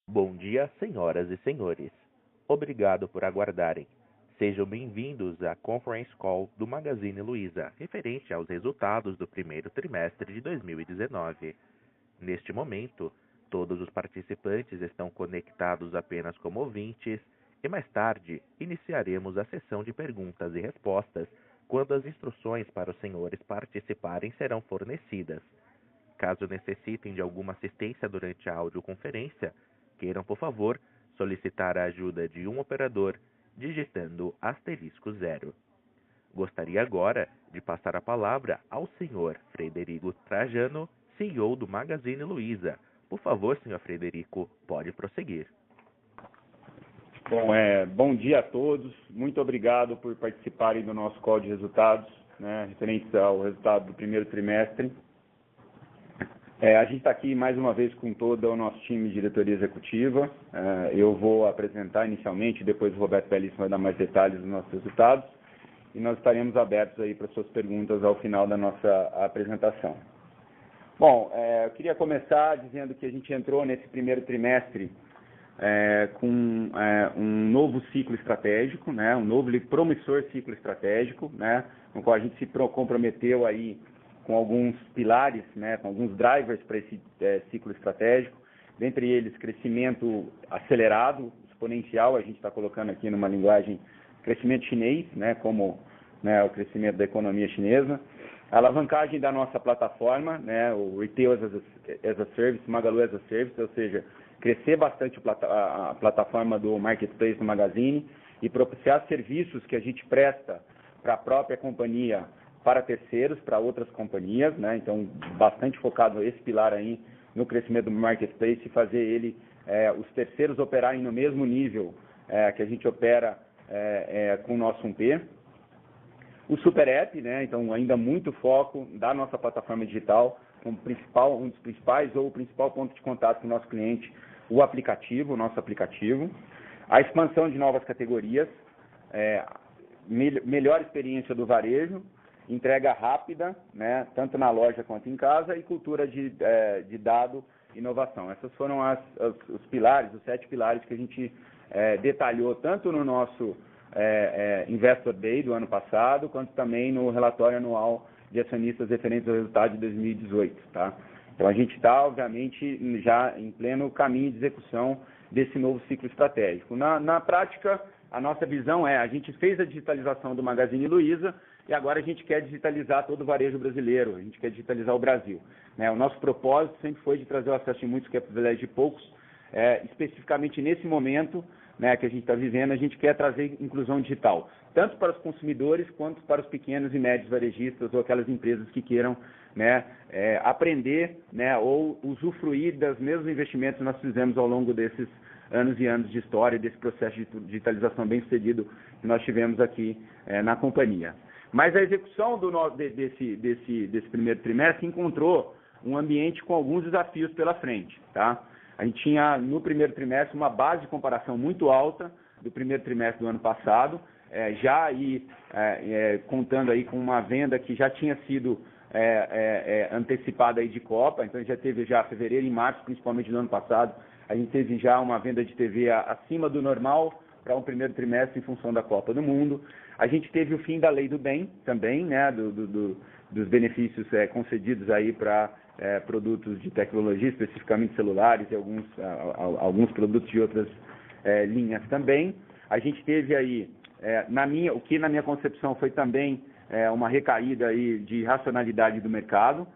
Bom dia, senhoras e senhores. Obrigado por aguardarem. Sejam bem-vindos à Conference Call do Magazine Luiza, referente aos resultados do primeiro trimestre de 2019. Neste momento, todos os participantes estão conectados apenas como ouvintes e mais tarde iniciaremos a sessão de perguntas e respostas quando as instruções para os senhores participarem serão fornecidas. Caso necessitem de alguma assistência durante a audioconferência, queiram, por favor, solicitar a ajuda de um operador digitando *0. Gostaria agora de passar a palavra ao senhor Frederico Trajano, CEO do Magazine Luiza. Por favor, senhor Frederico, pode prosseguir. Bom dia a todos. Muito obrigado por participarem do nosso call de resultados, referentes ao resultado do primeiro trimestre. A gente está aqui mais uma vez com todo o nosso time de diretoria executiva. Eu vou apresentar inicialmente, depois o Roberto Belíssimo vai dar mais detalhes dos nossos resultados e nós estaremos abertos aí para suas perguntas ao final da nossa apresentação. Eu queria começar dizendo que a gente entrou nesse primeiro trimestre com um novo ciclo estratégico, um novo e promissor ciclo estratégico, no qual a gente se comprometeu aí com alguns pilares, com alguns drivers para esse ciclo estratégico, dentre eles crescimento acelerado, exponencial, a gente está colocando aqui numa linguagem crescimento chinês, como o crescimento da economia chinesa, a alavancagem da nossa plataforma, o Retail as a Service, Magalu as a Service, ou seja, crescer bastante a plataforma do Marketplace do Magazine e propiciar serviços que a gente presta para a própria companhia para terceiros, para outras companhias, então bastante focado esse pilar aí no crescimento do Marketplace e fazer ele, os terceiros operarem no mesmo nível que a gente opera com o nosso 1P. O Super App, então ainda muito foco da nossa plataforma digital, como um dos principais ou o principal ponto de contato com o nosso cliente, o nosso aplicativo. A expansão de novas categorias, melhor experiência do varejo, entrega rápida, tanto na loja quanto em casa, e cultura de dado e inovação. Essas foram os pilares, os 7 pilares que a gente detalhou tanto no nosso Investor Day do ano passado, quanto também no relatório anual de acionistas referentes ao resultado de 2018. Então a gente está, obviamente, já em pleno caminho de execução desse novo ciclo estratégico. Na prática, a nossa visão a gente fez a digitalização do Magazine Luiza, e agora a gente quer digitalizar todo o varejo brasileiro, a gente quer digitalizar o Brasil. O nosso propósito sempre foi de trazer o acesso de muitos, que é privilégio de poucos. Especificamente nesse momento que a gente está vivendo, a gente quer trazer inclusão digital, tanto para os consumidores, quanto para os pequenos e médios varejistas ou aquelas empresas que queiram aprender ou usufruir dos mesmos investimentos que nós fizemos ao longo desses anos e anos de história, desse processo de digitalização bem sucedido que nós tivemos aqui na companhia. Mas a execução desse primeiro trimestre encontrou um ambiente com alguns desafios pela frente. A gente tinha, no primeiro trimestre, uma base de comparação muito alta do primeiro trimestre do ano passado, já aí contando aí com uma venda que já tinha sido antecipada aí de Copa, então já teve fevereiro e março, principalmente do ano passado, a gente teve já uma venda de TV acima do normal para um primeiro trimestre em função da Copa do Mundo. A gente teve o fim da Lei do Bem também, dos benefícios concedidos aí para produtos de tecnologia, especificamente celulares e alguns produtos de outras linhas também. A gente teve aí, o que na minha concepção foi também uma recaída aí de racionalidade do mercado,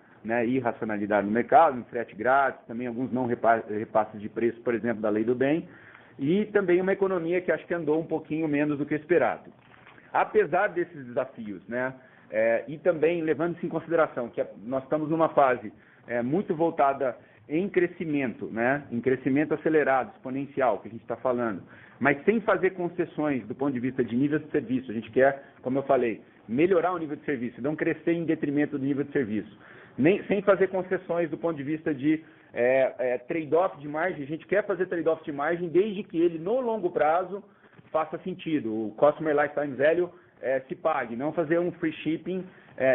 irracionalidade no mercado, frete grátis, também alguns não repasses de preço, por exemplo, da Lei do Bem, e também uma economia que acho que andou um pouquinho menos do que esperado. Apesar desses desafios, e também levando-se em consideração que nós estamos numa fase muito voltada em crescimento, em crescimento acelerado, exponencial, que a gente está falando, mas sem fazer concessões do ponto de vista de nível de serviço. A gente quer, como eu falei, melhorar o nível de serviço, não crescer em detrimento do nível de serviço. Sem fazer concessões do ponto de vista de trade-off de margem. A gente quer fazer trade-off de margem desde que ele, no longo prazo, faça sentido. O Customer Lifetime Value se pague, não fazer um free shipping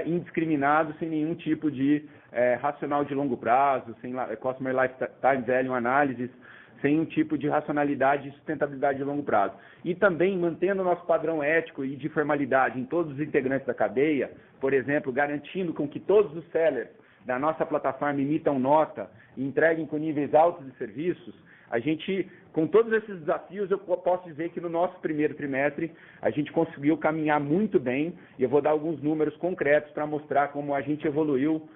indiscriminado, sem nenhum tipo de racional de longo prazo, sem Customer Lifetime Value Analysis, sem um tipo de racionalidade e sustentabilidade de longo prazo. E também mantendo o nosso padrão ético e de formalidade em todos os integrantes da cadeia, por exemplo, garantindo com que todos os sellers da nossa plataforma emitam nota e entreguem com níveis altos de serviços, a gente, com todos esses desafios, eu posso dizer que no nosso primeiro trimestre a gente conseguiu caminhar muito bem, e eu vou dar alguns números concretos para mostrar como a gente evoluiu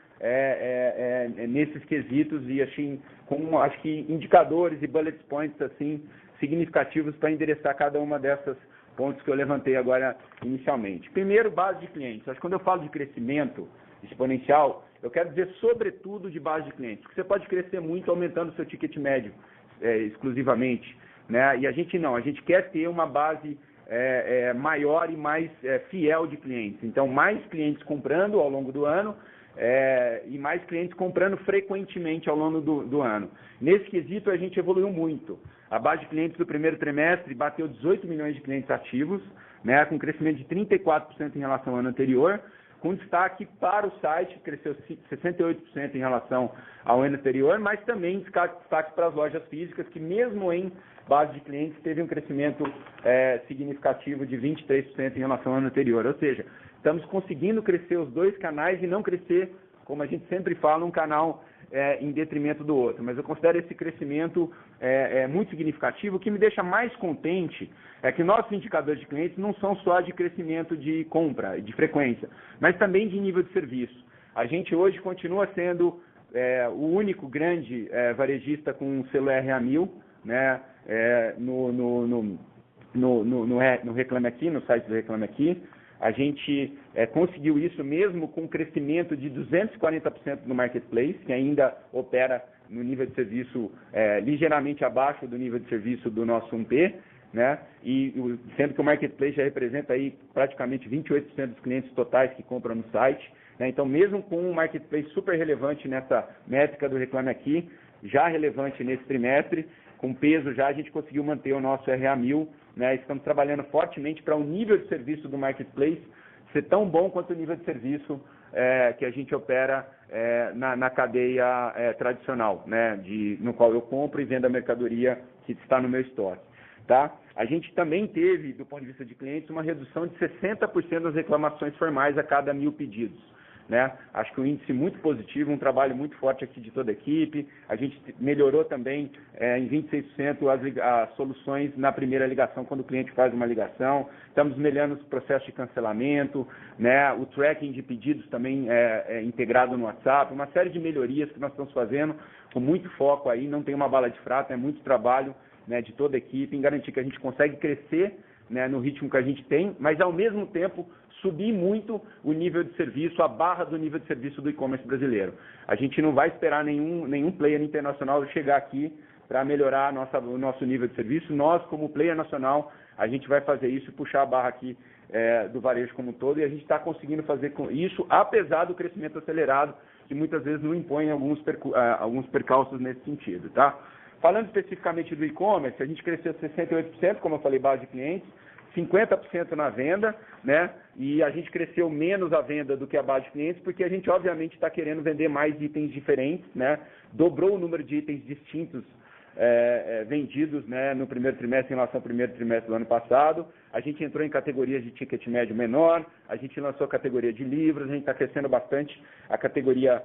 nesses quesitos e acho que indicadores e bullet points assim significativos para endereçar cada uma dessas pontos que eu levantei agora inicialmente. Primeiro, base de clientes. Acho que quando eu falo de crescimento exponencial, eu quero dizer sobretudo de base de clientes, porque você pode crescer muito aumentando o seu ticket médio exclusivamente, né? E a gente quer ter uma base maior e mais fiel de clientes. Então, mais clientes comprando ao longo do ano e mais clientes comprando frequentemente ao longo do ano. Nesse quesito, a gente evoluiu muito. A base de clientes do primeiro trimestre bateu 18 milhões de clientes ativos, né, com crescimento de 34% em relação ao ano anterior, com destaque para o site, que cresceu 68% em relação ao ano anterior, mas também destaque para as lojas físicas, que mesmo em base de clientes teve um crescimento significativo de 23% em relação ao ano anterior. Ou seja, estamos conseguindo crescer os dois canais e não crescer, como a gente sempre fala, um canal em detrimento do outro. Mas eu considero esse crescimento muito significativo. O que me deixa mais contente é que nossos indicadores de clientes não são só de crescimento de compra, de frequência, mas também de nível de serviço. A gente hoje continua sendo o único grande varejista com um selo RA1000, né, no Reclame Aqui, no site do Reclame Aqui. A gente conseguiu isso mesmo com um crescimento de 240% no Marketplace, que ainda opera no nível de serviço ligeiramente abaixo do nível de serviço do nosso 1P, né? E sendo que o Marketplace já representa aí praticamente 28% dos clientes totais que compram no site, né? Então, mesmo com um Marketplace super relevante nessa métrica do Reclame Aqui, já relevante nesse trimestre, com peso já, a gente conseguiu manter o nosso RA1000, né? Estamos trabalhando fortemente para o nível de serviço do Marketplace ser tão bom quanto o nível de serviço que a gente opera na cadeia tradicional, né? No qual eu compro e vendo a mercadoria que está no meu estoque. Tá? A gente também teve, do ponto de vista de clientes, uma redução de 60% das reclamações formais a cada 1.000 pedidos. Né? Acho que um índice muito positivo, um trabalho muito forte aqui de toda a equipe. A gente melhorou também em 26% as soluções na primeira ligação, quando o cliente faz uma ligação. Estamos melhorando os processos de cancelamento, né? O tracking de pedidos também é integrado no WhatsApp. Uma série de melhorias que nós estamos fazendo com muito foco aí, não tem uma bala de prata, é muito trabalho, né, de toda a equipe em garantir que a gente consegue crescer, né, no ritmo que a gente tem, mas ao mesmo tempo subir muito o nível de serviço, a barra do nível de serviço do e-commerce brasileiro. A gente não vai esperar nenhum player internacional chegar aqui para melhorar o nosso nível de serviço. Nós, como player nacional, a gente vai fazer isso e puxar a barra aqui do varejo como um todo, e a gente está conseguindo fazer com isso, apesar do crescimento acelerado, que muitas vezes não impõe alguns percalços nesse sentido, tá? Falando especificamente do e-commerce, a gente cresceu 68%, como eu falei, base de clientes, 50% na venda, né? E a gente cresceu menos a venda do que a base de clientes, porque a gente, obviamente, está querendo vender mais itens diferentes, né? Dobrou o número de itens distintos vendidos, né, no primeiro trimestre em relação ao primeiro trimestre do ano passado. A gente entrou em categorias de ticket médio menor, a gente lançou a categoria de livros, a gente está crescendo bastante a categoria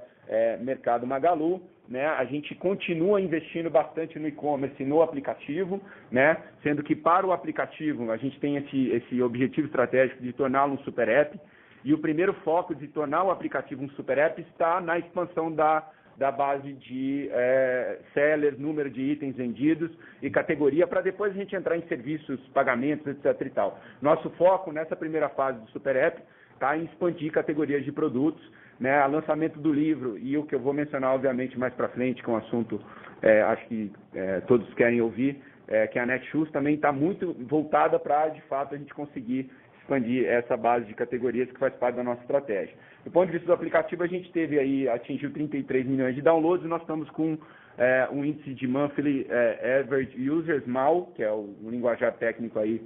Mercado Magalu, né? A gente continua investindo bastante no e-commerce e no aplicativo, né? Sendo que para o aplicativo a gente tem esse objetivo estratégico de torná-lo um super app, e o primeiro foco de tornar o aplicativo um super app está na expansão da base de sellers, número de itens vendidos e categoria, para depois a gente entrar em serviços, pagamentos, etc. e tal. Nosso foco nessa primeira fase do Super App está em expandir categorias de produtos, né, lançamento do livro, e o que eu vou mencionar, obviamente, mais para frente, que é um assunto, acho que todos querem ouvir, que a Netshoes também está muito voltada para, de fato, a gente conseguir expandir essa base de categorias que faz parte da nossa estratégia. Do ponto de vista do aplicativo, a gente atingiu 33 milhões de downloads, e nós estamos com um índice de Monthly Average Users, MAU, que é o linguajar técnico aí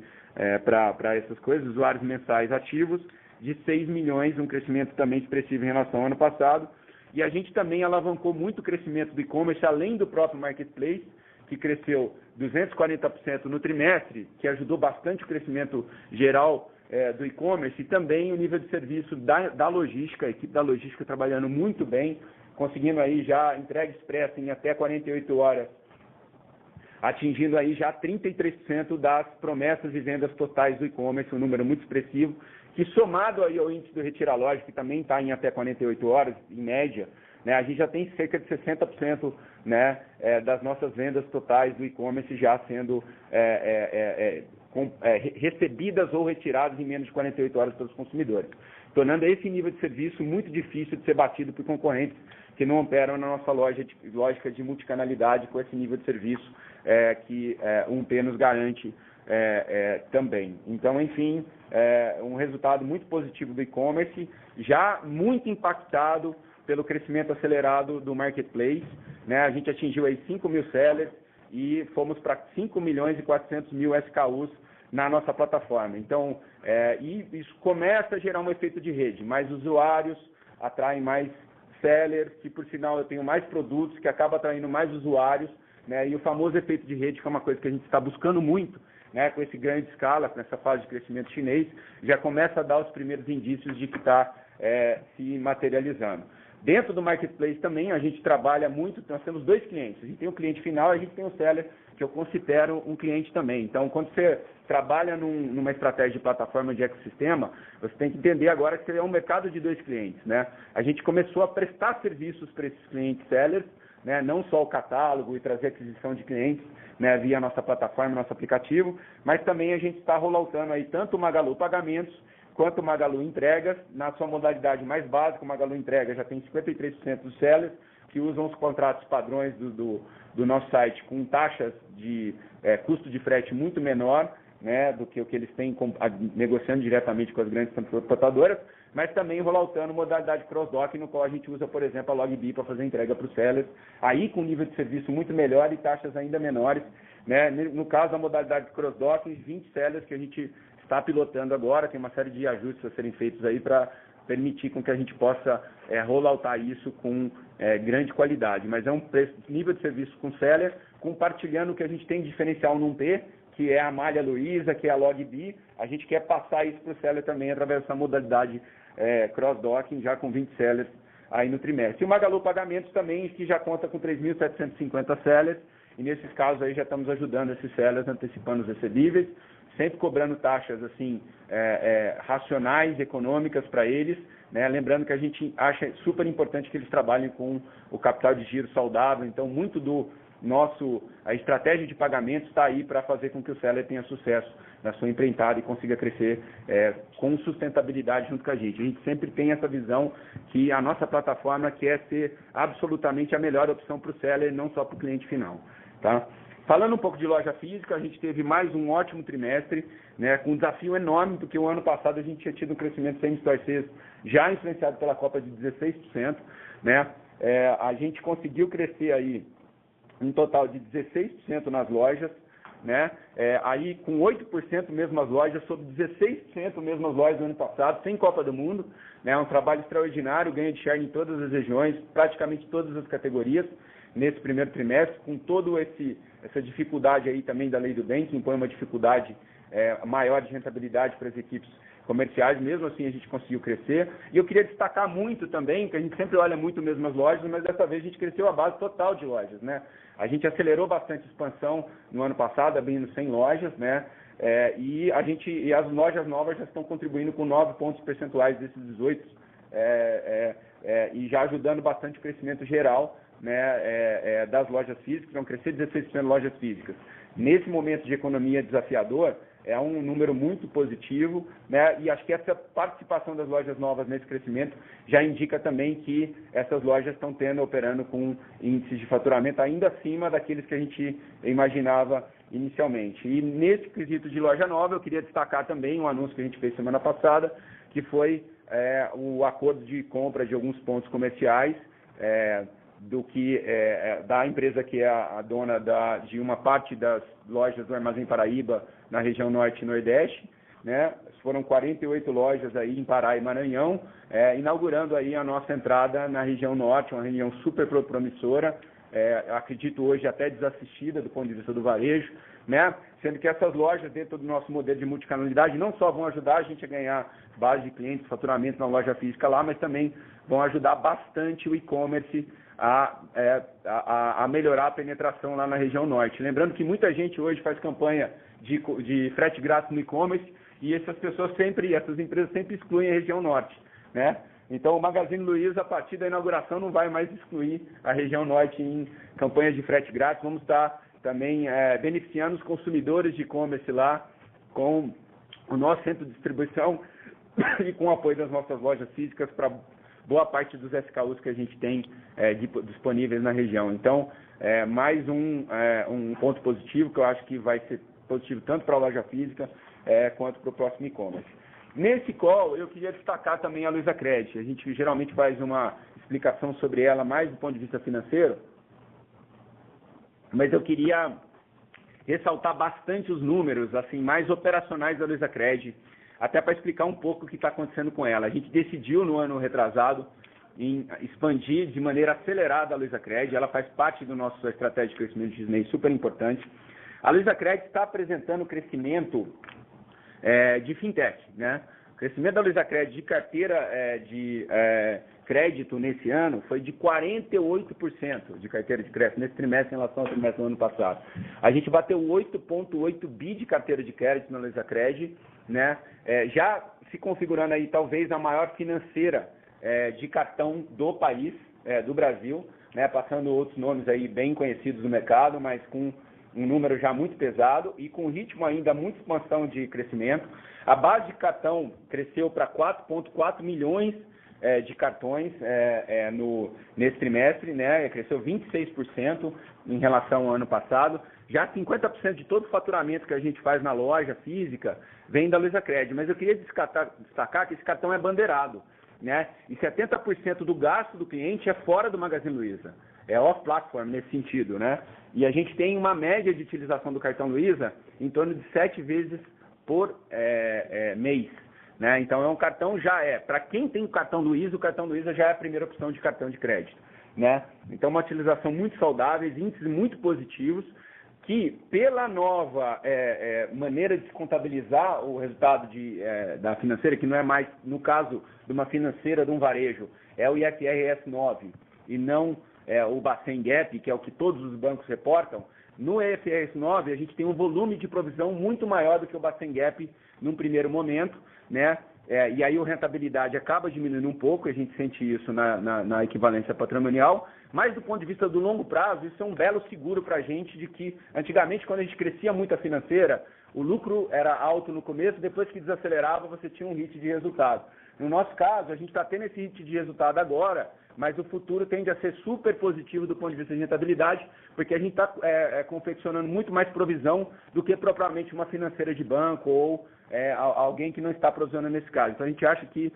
para essas coisas, usuários mensais ativos, de 6 milhões, um crescimento também expressivo em relação ao ano passado. E a gente também alavancou muito o crescimento do e-commerce, além do próprio Marketplace, que cresceu 240% no trimestre, que ajudou bastante o crescimento geral do e-commerce, e também o nível de serviço da logística, a equipe da logística trabalhando muito bem, conseguindo aí já entrega expressa em até 48 horas, atingindo aí já 33% das promessas de vendas totais do e-commerce, um número muito expressivo, que somado aí ao índice do Retira Loja, que também está em até 48 horas, em média, né, a gente já tem cerca de 60% né, das nossas vendas totais do e-commerce já sendo recebidas ou retiradas em menos de 48 horas pelos consumidores, tornando esse nível de serviço muito difícil de ser batido por concorrentes que não operam na nossa lógica de multicanalidade com esse nível de serviço que 1P nos garante também. Então, enfim, um resultado muito positivo do e-commerce, já muito impactado pelo crescimento acelerado do marketplace, né? A gente atingiu aí 5 mil sellers e fomos para 5 milhões e 400 mil SKUs na nossa plataforma. Então, e isso começa a gerar um efeito de rede, mais usuários atraem mais sellers, que por sinal eu tenho mais produtos, que acaba atraindo mais usuários, né? E o famoso efeito de rede, que é uma coisa que a gente está buscando muito, né? Com esse ganho de escala, com essa fase de crescimento chinês, já começa a dar os primeiros indícios de que está se materializando. Dentro do marketplace também a gente trabalha muito, nós temos dois clientes, a gente tem o cliente final e a gente tem o seller, que eu considero um cliente também. Então, quando você trabalha numa estratégia de plataforma de ecossistema, você tem que entender agora que é um mercado de dois clientes, né? A gente começou a prestar serviços para esses clientes sellers, né? Não só o catálogo e trazer aquisição de clientes, né? Via nossa plataforma, nosso aplicativo, mas também a gente está rolloutando aí tanto o Magalu Pagamentos, quanto o Magalu Entregas, na sua modalidade mais básica. O Magalu Entregas já tem 53% dos sellers que usam os contratos padrões do nosso site com taxas de custo de frete muito menor, né, do que o que eles têm negociando diretamente com as grandes transportadoras, mas também rolloutando modalidade cross-dock, no qual a gente usa, por exemplo, a Logbee para fazer entrega para os sellers, aí com nível de serviço muito melhor e taxas ainda menores, né? No caso da modalidade cross-dock, 20 sellers que a gente está pilotando agora, tem uma série de ajustes a serem feitos aí para permitir com que a gente possa rolloutar isso com grande qualidade. Mas é um nível de serviço com seller, compartilhando o que a gente tem de diferencial no 1P, que é a malha Luiza, que é a Logbee. A gente quer passar isso para o seller também através dessa modalidade cross-docking, já com 20 sellers aí no trimestre. E o Magalu Pagamentos também, que já conta com 3.750 sellers, e nesses casos aí já estamos ajudando esses sellers antecipando os recebíveis, sempre cobrando taxas assim racionais, econômicas para eles, né? Lembrando que a gente acha super importante que eles trabalhem com o capital de giro saudável, então muito a estratégia de pagamentos está aí para fazer com que o seller tenha sucesso na sua empreitada e consiga crescer com sustentabilidade junto com a gente. A gente sempre tem essa visão que a nossa plataforma quer ser absolutamente a melhor opção para o seller, não só para o cliente final, tá? Falando um pouco de loja física, a gente teve mais um ótimo trimestre, né, com um desafio enorme, porque o ano passado a gente tinha tido um crescimento same-store sales já influenciado pela Copa de 16%, né? A gente conseguiu crescer aí um total de 16% nas lojas, né? Aí com 8% mesmas lojas, sobre 16% mesmas lojas do ano passado, sem Copa do Mundo, né? Um trabalho extraordinário, ganho de share em todas as regiões, praticamente todas as categorias, nesse primeiro trimestre, com toda essa dificuldade aí também da lei do bem, que impõe uma dificuldade maior de rentabilidade para as equipes comerciais, mesmo assim a gente conseguiu crescer. E eu queria destacar muito também, que a gente sempre olha muito mesmo as lojas, mas dessa vez a gente cresceu a base total de lojas, né? A gente acelerou bastante a expansão no ano passado, abrindo 100 lojas, né? E as lojas novas já estão contribuindo com 9 pontos percentuais desses 18, e já ajudando bastante o crescimento geral, né, das lojas físicas. Vão crescer 16% lojas físicas. Nesse momento de economia desafiador, é um número muito positivo, né? E acho que essa participação das lojas novas nesse crescimento já indica também que essas lojas estão operando com índices de faturamento ainda acima daqueles que a gente imaginava inicialmente. E nesse quesito de loja nova, eu queria destacar também um anúncio que a gente fez semana passada, que foi o acordo de compra de alguns pontos comerciais, da empresa que é a dona de uma parte das lojas do Armazém Paraíba na região norte e nordeste, né? Foram 48 lojas aí em Pará e Maranhão, inaugurando aí a nossa entrada na região norte, uma região super promissora, acredito hoje até desassistida do ponto de vista do varejo, né? Sendo que essas lojas, dentro do nosso modelo de multicanalidade, não só vão ajudar a gente a ganhar base de clientes, faturamento na loja física lá, mas também vão ajudar bastante o e-commerce a melhorar a penetração lá na região norte. Lembrando que muita gente hoje faz campanha de frete grátis no e-commerce e essas empresas sempre excluem a região norte, né? Então, o Magazine Luiza, a partir da inauguração, não vai mais excluir a região norte em campanhas de frete grátis. Vamos estar também beneficiando os consumidores de e-commerce lá com o nosso centro de distribuição e com o apoio das nossas lojas físicas para boa parte dos SKUs que a gente tem disponíveis na região. Então, mais um ponto positivo, que eu acho que vai ser positivo tanto para a loja física quanto para o próximo e-commerce. Nesse call, eu queria destacar também a Luizacred. A gente geralmente faz uma explicação sobre ela mais do ponto de vista financeiro, mas eu queria ressaltar bastante os números assim mais operacionais da Luizacred, até para explicar um pouco o que está acontecendo com ela. A gente decidiu no ano retrasado em expandir de maneira acelerada a Luizacred. Ela faz parte do nosso estratégia de crescimento de Disney, super importante. A Luizacred está apresentando crescimento de fintech, né? O crescimento da Luizacred de carteira de crédito nesse ano foi de 48% de carteira de crédito nesse trimestre em relação ao trimestre do ano passado. A gente bateu 8,8 bi de carteira de crédito na Luizacred, né? Já se configurando aí talvez a maior financeira de cartão do país, do Brasil, né? Passando outros nomes aí bem conhecidos do mercado, mas com um número já muito pesado e com ritmo ainda muito expansão de crescimento. A base de cartão cresceu para 4,4 milhões de cartões nesse trimestre, né? Cresceu 26% em relação ao ano passado. Já 50% de todo o faturamento que a gente faz na loja física vem da Luizacred, mas eu queria destacar que esse cartão é bandeirado, né? E 70% do gasto do cliente é fora do Magazine Luiza. É off-platform nesse sentido, né? E a gente tem uma média de utilização do cartão Luiza em torno de 7 vezes por mês, né? Então, é um cartão para quem tem o cartão Luiza já é a primeira opção de cartão de crédito, né? Então, uma utilização muito saudável, índices muito positivos, que pela nova maneira de se contabilizar o resultado da financeira, que não é mais, no caso de uma financeira de um varejo, é o IFRS 9 e não o Bacen Gap, que é o que todos os bancos reportam. No IFRS 9 a gente tem um volume de provisão muito maior do que o Bacen Gap num primeiro momento, né? E aí a rentabilidade acaba diminuindo um pouco, a gente sente isso na equivalência patrimonial, mas do ponto de vista do longo prazo, isso é um belo seguro para a gente de que, antigamente, quando a gente crescia muito a financeira, o lucro era alto no começo, depois que desacelerava, você tinha um hit de resultado. No nosso caso, a gente está tendo esse hit de resultado agora, mas o futuro tende a ser super positivo do ponto de vista de rentabilidade, porque a gente está confeccionando muito mais provisão do que propriamente uma financeira de banco ou alguém que não está provisionando nesse caso. Então, a gente acha que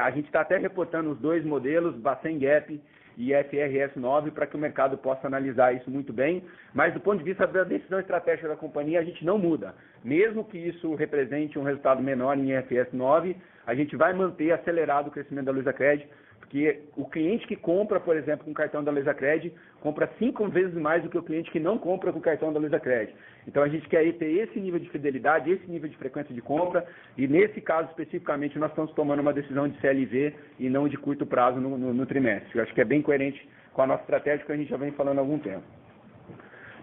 a gente está até reportando os dois modelos, Bacen Gap e FRS 9, para que o mercado possa analisar isso muito bem, mas do ponto de vista da decisão estratégica da companhia, a gente não muda. Mesmo que isso represente um resultado menor em FRS 9, a gente vai manter acelerado o crescimento da Luizacred, porque o cliente que compra, por exemplo, com o cartão da Luizacred, compra 5 vezes mais do que o cliente que não compra com o cartão da Luizacred. Então, a gente quer ter esse nível de fidelidade, esse nível de frequência de compra, e nesse caso, especificamente, nós estamos tomando uma decisão de CLV e não de curto prazo no trimestre. Eu acho que é bem coerente com a nossa estratégia, que a gente já vem falando há algum tempo.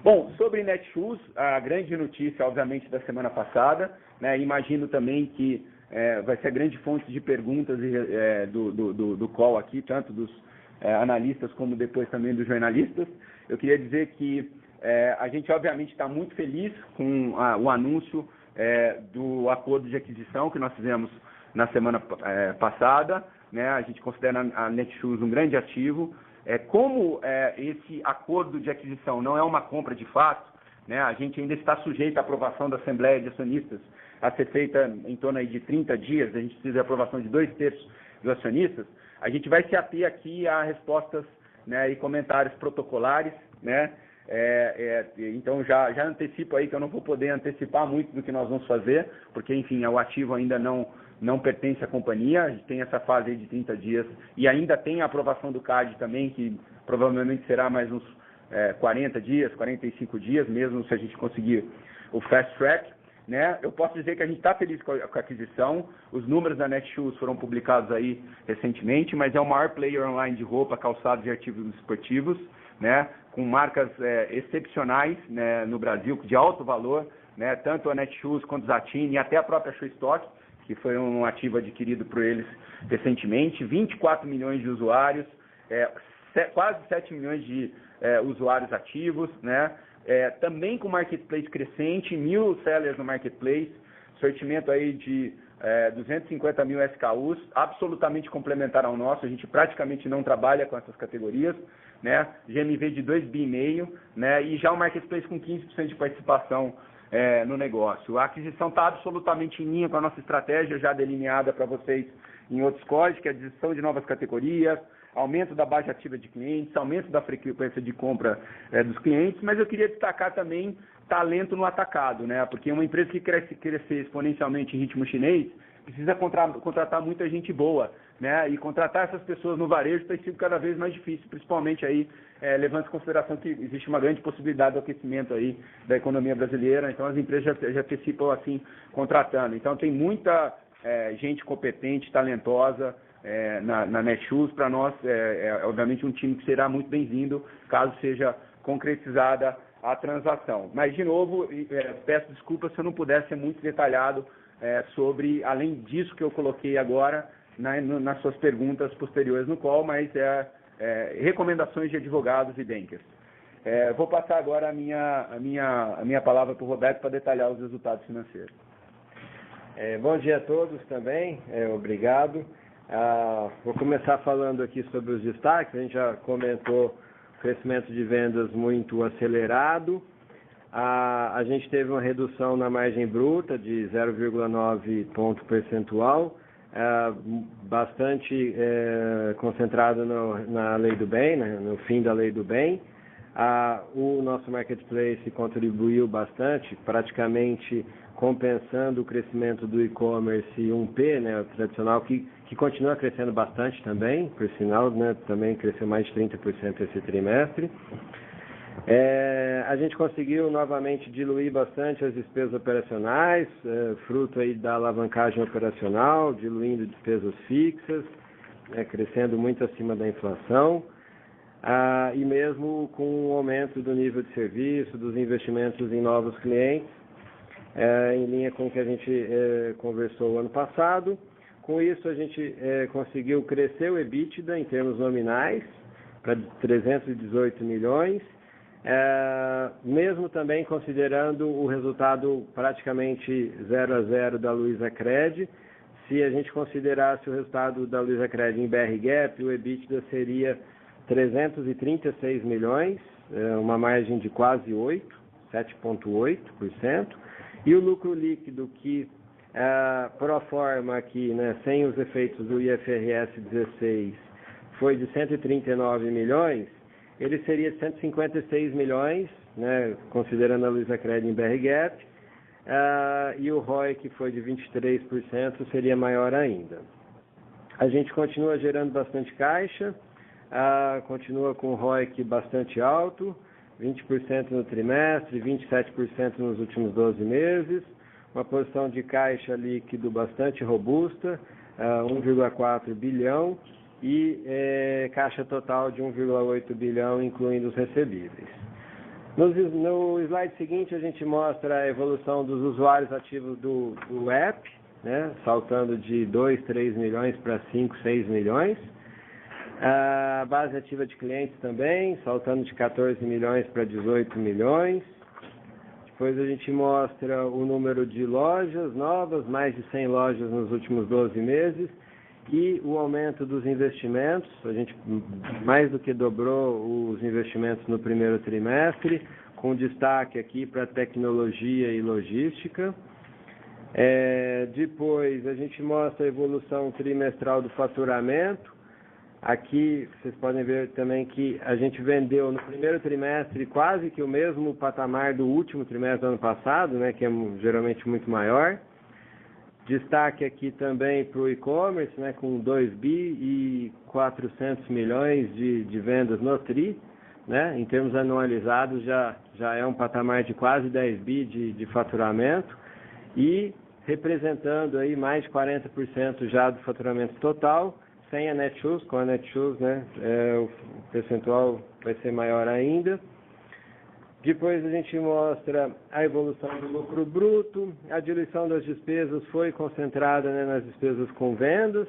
Bom, sobre Netshoes, a grande notícia, obviamente, da semana passada, né? Imagino também que vai ser a grande fonte de perguntas do call aqui, tanto dos analistas como depois também dos jornalistas. Eu queria dizer que a gente obviamente está muito feliz com o anúncio do acordo de aquisição que nós fizemos na semana passada, né? A gente considera a Netshoes um grande ativo. Como esse acordo de aquisição não é uma compra de fato, né? A gente ainda está sujeito à aprovação da Assembleia de Acionistas a ser feita em torno aí de 30 dias, a gente precisa de aprovação de 2/3 dos acionistas. A gente vai se ater aqui a respostas, né, e comentários protocolares, né? Então já antecipo aí que eu não vou poder antecipar muito do que nós vamos fazer, porque enfim, o ativo ainda não pertence à companhia, a gente tem essa fase aí de 30 dias e ainda tem a aprovação do CAD também, que provavelmente será mais uns 40 dias, 45 dias, mesmo se a gente conseguir o fast track, né? Eu posso dizer que a gente está feliz com a aquisição. Os números da Netshoes foram publicados aí recentemente, mas é o maior player online de roupa, calçados e artigos esportivos, né? Com marcas excepcionais, né, no Brasil, de alto valor, né? Tanto a Netshoes quanto a Zattini e até a própria Shoestock, que foi um ativo adquirido por eles recentemente. 24 milhões de usuários, quase 7 milhões de usuários ativos, né? Também com marketplace crescente, 1.000 sellers no marketplace, sortimento aí de 250 mil SKUs, absolutamente complementar ao nosso. A gente praticamente não trabalha com essas categorias, né? GMV de 2,5 bi, né? E já o marketplace com 15% de participação no negócio. A aquisição está absolutamente em linha com a nossa estratégia já delineada para vocês em outros calls, que é a aquisição de novas categorias, aumento da base ativa de clientes, aumento da frequência de compra dos clientes, mas eu queria destacar também talento no atacado, né? Porque uma empresa que crescer exponencialmente em ritmo chinês precisa contratar muita gente boa, né? E contratar essas pessoas no varejo tem sido cada vez mais difícil, principalmente aí levando em consideração que existe uma grande possibilidade de aquecimento aí da economia brasileira, então as empresas já antecipam assim contratando. Então tem muita gente competente, talentosa na Netshoes. Para nós obviamente um time que será muito bem-vindo caso seja concretizada a transação. Mas de novo, peço desculpas se eu não puder ser muito detalhado sobre, além disso que eu coloquei agora nas suas perguntas posteriores no call, mas recomendações de advogados e bankers. Vou passar agora a minha palavra para o Roberto para detalhar os resultados financeiros. Bom dia a todos também, obrigado. Vou começar falando aqui sobre os destaques. A gente já comentou o crescimento de vendas muito acelerado. A gente teve uma redução na margem bruta de 0,9 ponto percentual, bastante concentrado na lei do bem, né, no fim da lei do bem. O nosso marketplace contribuiu bastante, praticamente compensando o crescimento do e-commerce 1P, né, o tradicional, que continua crescendo bastante também, por sinal, né, também cresceu mais de 30% esse trimestre. A gente conseguiu novamente diluir bastante as despesas operacionais, fruto aí da alavancagem operacional, diluindo despesas fixas, crescendo muito acima da inflação, e mesmo com o aumento do nível de serviço, dos investimentos em novos clientes, em linha com o que a gente conversou ano passado. Com isso, a gente conseguiu crescer o EBITDA em termos nominais para 318 milhões, mesmo também considerando o resultado praticamente 0-0 da Luizacred. Se a gente considerasse o resultado da Luizacred em BR GAAP, o EBITDA seria 336 milhões, uma margem de quase 7,8%, e o lucro líquido que pro forma aqui, né, sem os efeitos do IFRS 16, foi de 139 milhões, ele seria de 156 milhões, né, considerando a Luizacred em BR GAAP, e o ROI, que foi de 23%, seria maior ainda. A gente continua gerando bastante caixa, continua com o ROIC bastante alto, 20% no trimestre, 27% nos últimos 12 meses, uma posição de caixa líquido bastante robusta, 1,4 bilhão, e caixa total de 1,8 bilhão, incluindo os recebíveis. No slide seguinte, a gente mostra a evolução dos usuários ativos do app, né, saltando de 2, 3 milhões para 5, 6 milhões. A base ativa de clientes também, saltando de 14 milhões para 18 milhões. Depois a gente mostra o número de lojas novas, mais de 100 lojas nos últimos 12 meses, e o aumento dos investimentos. A gente mais do que dobrou os investimentos no primeiro trimestre, com destaque aqui para tecnologia e logística. Depois a gente mostra a evolução trimestral do faturamento. Aqui vocês podem ver também que a gente vendeu no primeiro trimestre quase que o mesmo patamar do último trimestre do ano passado, né, que é geralmente muito maior. Destaque aqui também para o e-commerce, né, com 2 bi e 400 milhões de vendas no TRI, né? Em termos anualizados já é um patamar de quase 10 bi de faturamento e representando aí mais de 40% já do faturamento total, sem a Netshoes. Com a Netshoes, né, o percentual vai ser maior ainda. Depois a gente mostra a evolução do lucro bruto. A diluição das despesas foi concentrada, né, nas despesas com vendas,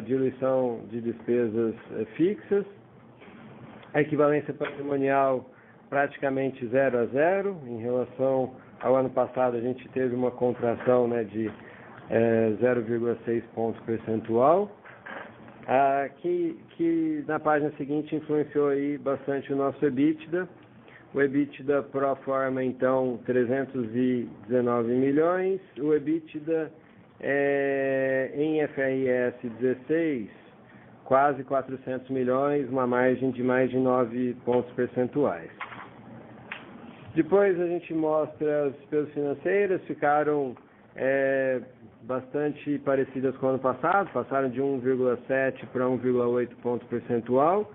diluição de despesas fixas. A equivalência patrimonial praticamente 0 a 0. Em relação ao ano passado, a gente teve uma contração, né, de 0,6 pontos percentual, que na página seguinte influenciou aí bastante o nosso EBITDA. O EBITDA pro forma, então, 319 milhões. O EBITDA em IFRS 16, quase 400 milhões, uma margem de mais de 9 pontos percentuais. Depois a gente mostra as despesas financeiras, ficaram bastante parecidas com o ano passado, passaram de 1,7 para 1,8 ponto percentual.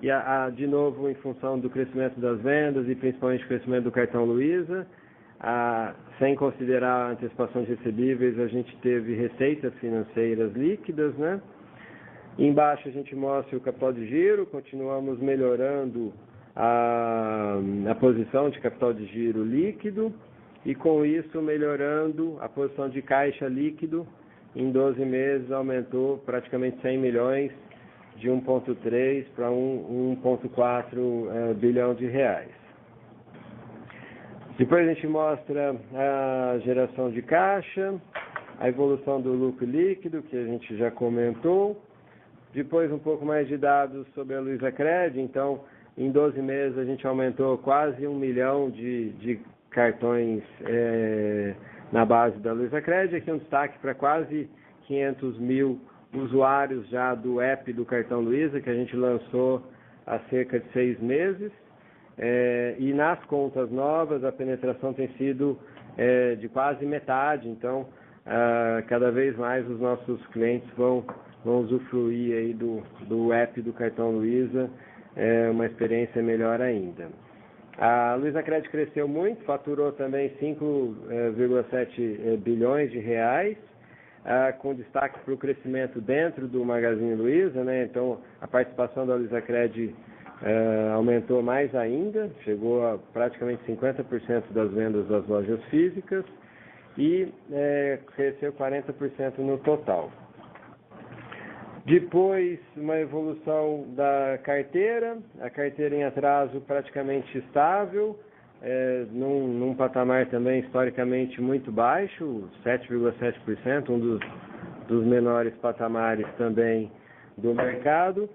E de novo, em função do crescimento das vendas e principalmente o crescimento do cartão Luiza, sem considerar a antecipação de recebíveis, a gente teve receitas financeiras líquidas, né? Embaixo a gente mostra o capital de giro, continuamos melhorando a posição de capital de giro líquido e com isso melhorando a posição de caixa líquido. Em 12 meses aumentou praticamente 100 milhões, de 1,3 para 1,4 bilhão de reais. Depois a gente mostra a geração de caixa, a evolução do lucro líquido, que a gente já comentou. Depois um pouco mais de dados sobre a Luizacred. Então, em 12 meses a gente aumentou quase 1 milhão de cartões na base da Luizacred. Aqui um destaque para quase 500 mil usuários já do app do cartão Luiza, que a gente lançou há cerca de 6 meses. E nas contas novas a penetração tem sido de quase metade. Então, cada vez mais os nossos clientes vão usufruir aí do app do cartão Luiza, uma experiência melhor ainda. A Luizacred cresceu muito, faturou também 5,7 bilhões de reais, com destaque para o crescimento dentro do Magazine Luiza, né? Então a participação da Luizacred aumentou mais ainda, chegou a praticamente 50% das vendas das lojas físicas e cresceu 40% no total. Depois, uma evolução da carteira, a carteira em atraso praticamente estável, num patamar também historicamente muito baixo, 7,7%, um dos menores patamares também do mercado,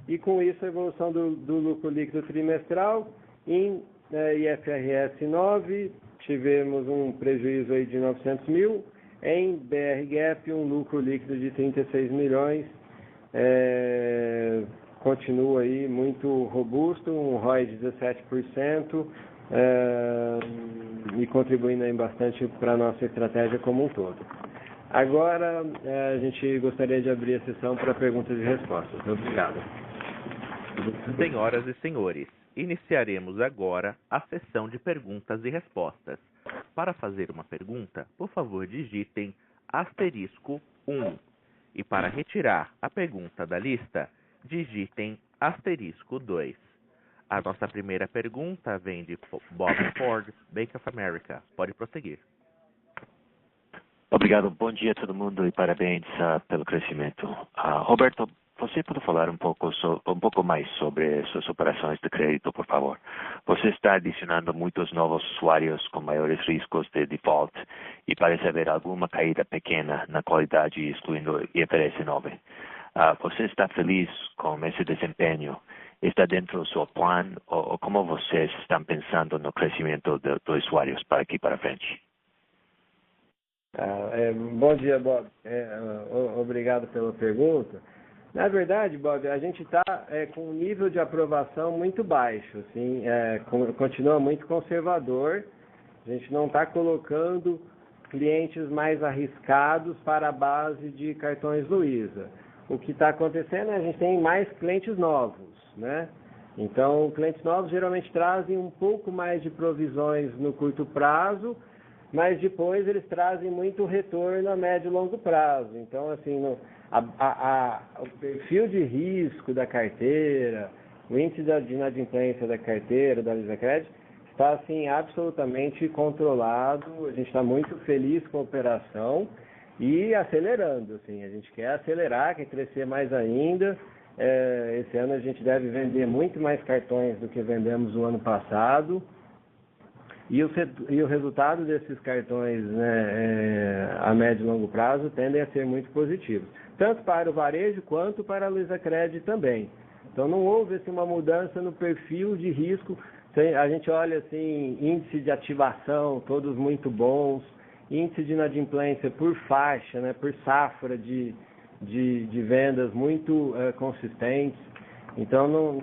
e com isso a evolução do lucro líquido trimestral. Em IFRS 9, tivemos um prejuízo aí de 900 mil, em BR GAAP um lucro líquido de 36 milhões, continua aí muito robusto, um ROI de 17%, e contribuindo aí bastante para a nossa estratégia como um todo. Agora a gente gostaria de abrir a sessão para perguntas e respostas. Obrigado. Senhoras e senhores, iniciaremos agora a sessão de perguntas e respostas. Para fazer uma pergunta, por favor digitem *1. E para retirar a pergunta da lista, digitem *2. A nossa primeira pergunta vem de Bob Ford, Bank of America. Pode prosseguir. Obrigado. Bom dia a todo mundo e parabéns pelo crescimento. Roberto, você pode falar um pouco mais sobre suas operações de crédito, por favor? Você está adicionando muitos novos usuários com maiores riscos de default e parece haver alguma caída pequena na qualidade, excluindo IFRS 9. Você está feliz com esse desempenho? Está dentro do seu plano ou como vocês estão pensando no crescimento dos usuários para aqui para frente? Bom dia, Bob. Obrigado pela pergunta. Na verdade, Bob, a gente está com um nível de aprovação muito baixo, assim, continua muito conservador. A gente não está colocando clientes mais arriscados para a base de cartões Luiza. O que está acontecendo é que a gente tem mais clientes novos, né? Então, clientes novos geralmente trazem um pouco mais de provisões no curto prazo, mas depois eles trazem muito retorno a médio e longo prazo. Então, assim, o perfil de risco da carteira, o índice de inadimplência da carteira, da Luizacred, está, assim, absolutamente controlado. A gente está muito feliz com a operação e acelerando, assim. A gente quer acelerar, quer crescer mais ainda. Esse ano a gente deve vender muito mais cartões do que vendemos no ano passado. E o resultado desses cartões, né, a médio e longo prazo tendem a ser muito positivos, tanto para o varejo quanto para a Luizacred também. Então não houve assim, uma mudança no perfil de risco. A gente olha assim, índice de ativação, todos muito bons, índice de inadimplência por faixa, né, por safra de vendas muito consistentes. Então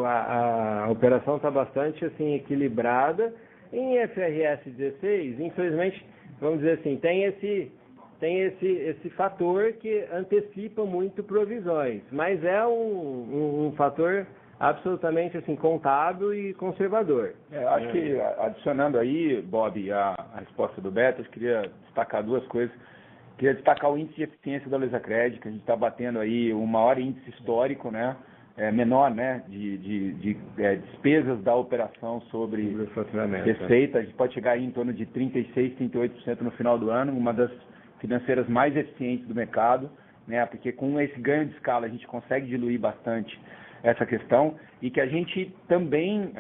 a operação está bastante assim, equilibrada. Em IFRS 16, infelizmente, vamos dizer assim, tem esse fator que antecipa muito provisões, mas é um fator absolutamente assim, contábil e conservador. Acho que, adicionando aí, Bob, a resposta do Beto, eu queria destacar duas coisas. Queria destacar o índice de eficiência da Luizacred, que a gente está batendo aí o maior índice histórico, né? Menor, né? De despesas da operação sobre receita. A gente pode chegar aí em torno de 36%, 38% no final do ano, uma das financeiras mais eficientes do mercado, né? Porque com esse ganho de escala a gente consegue diluir bastante essa questão e que a gente também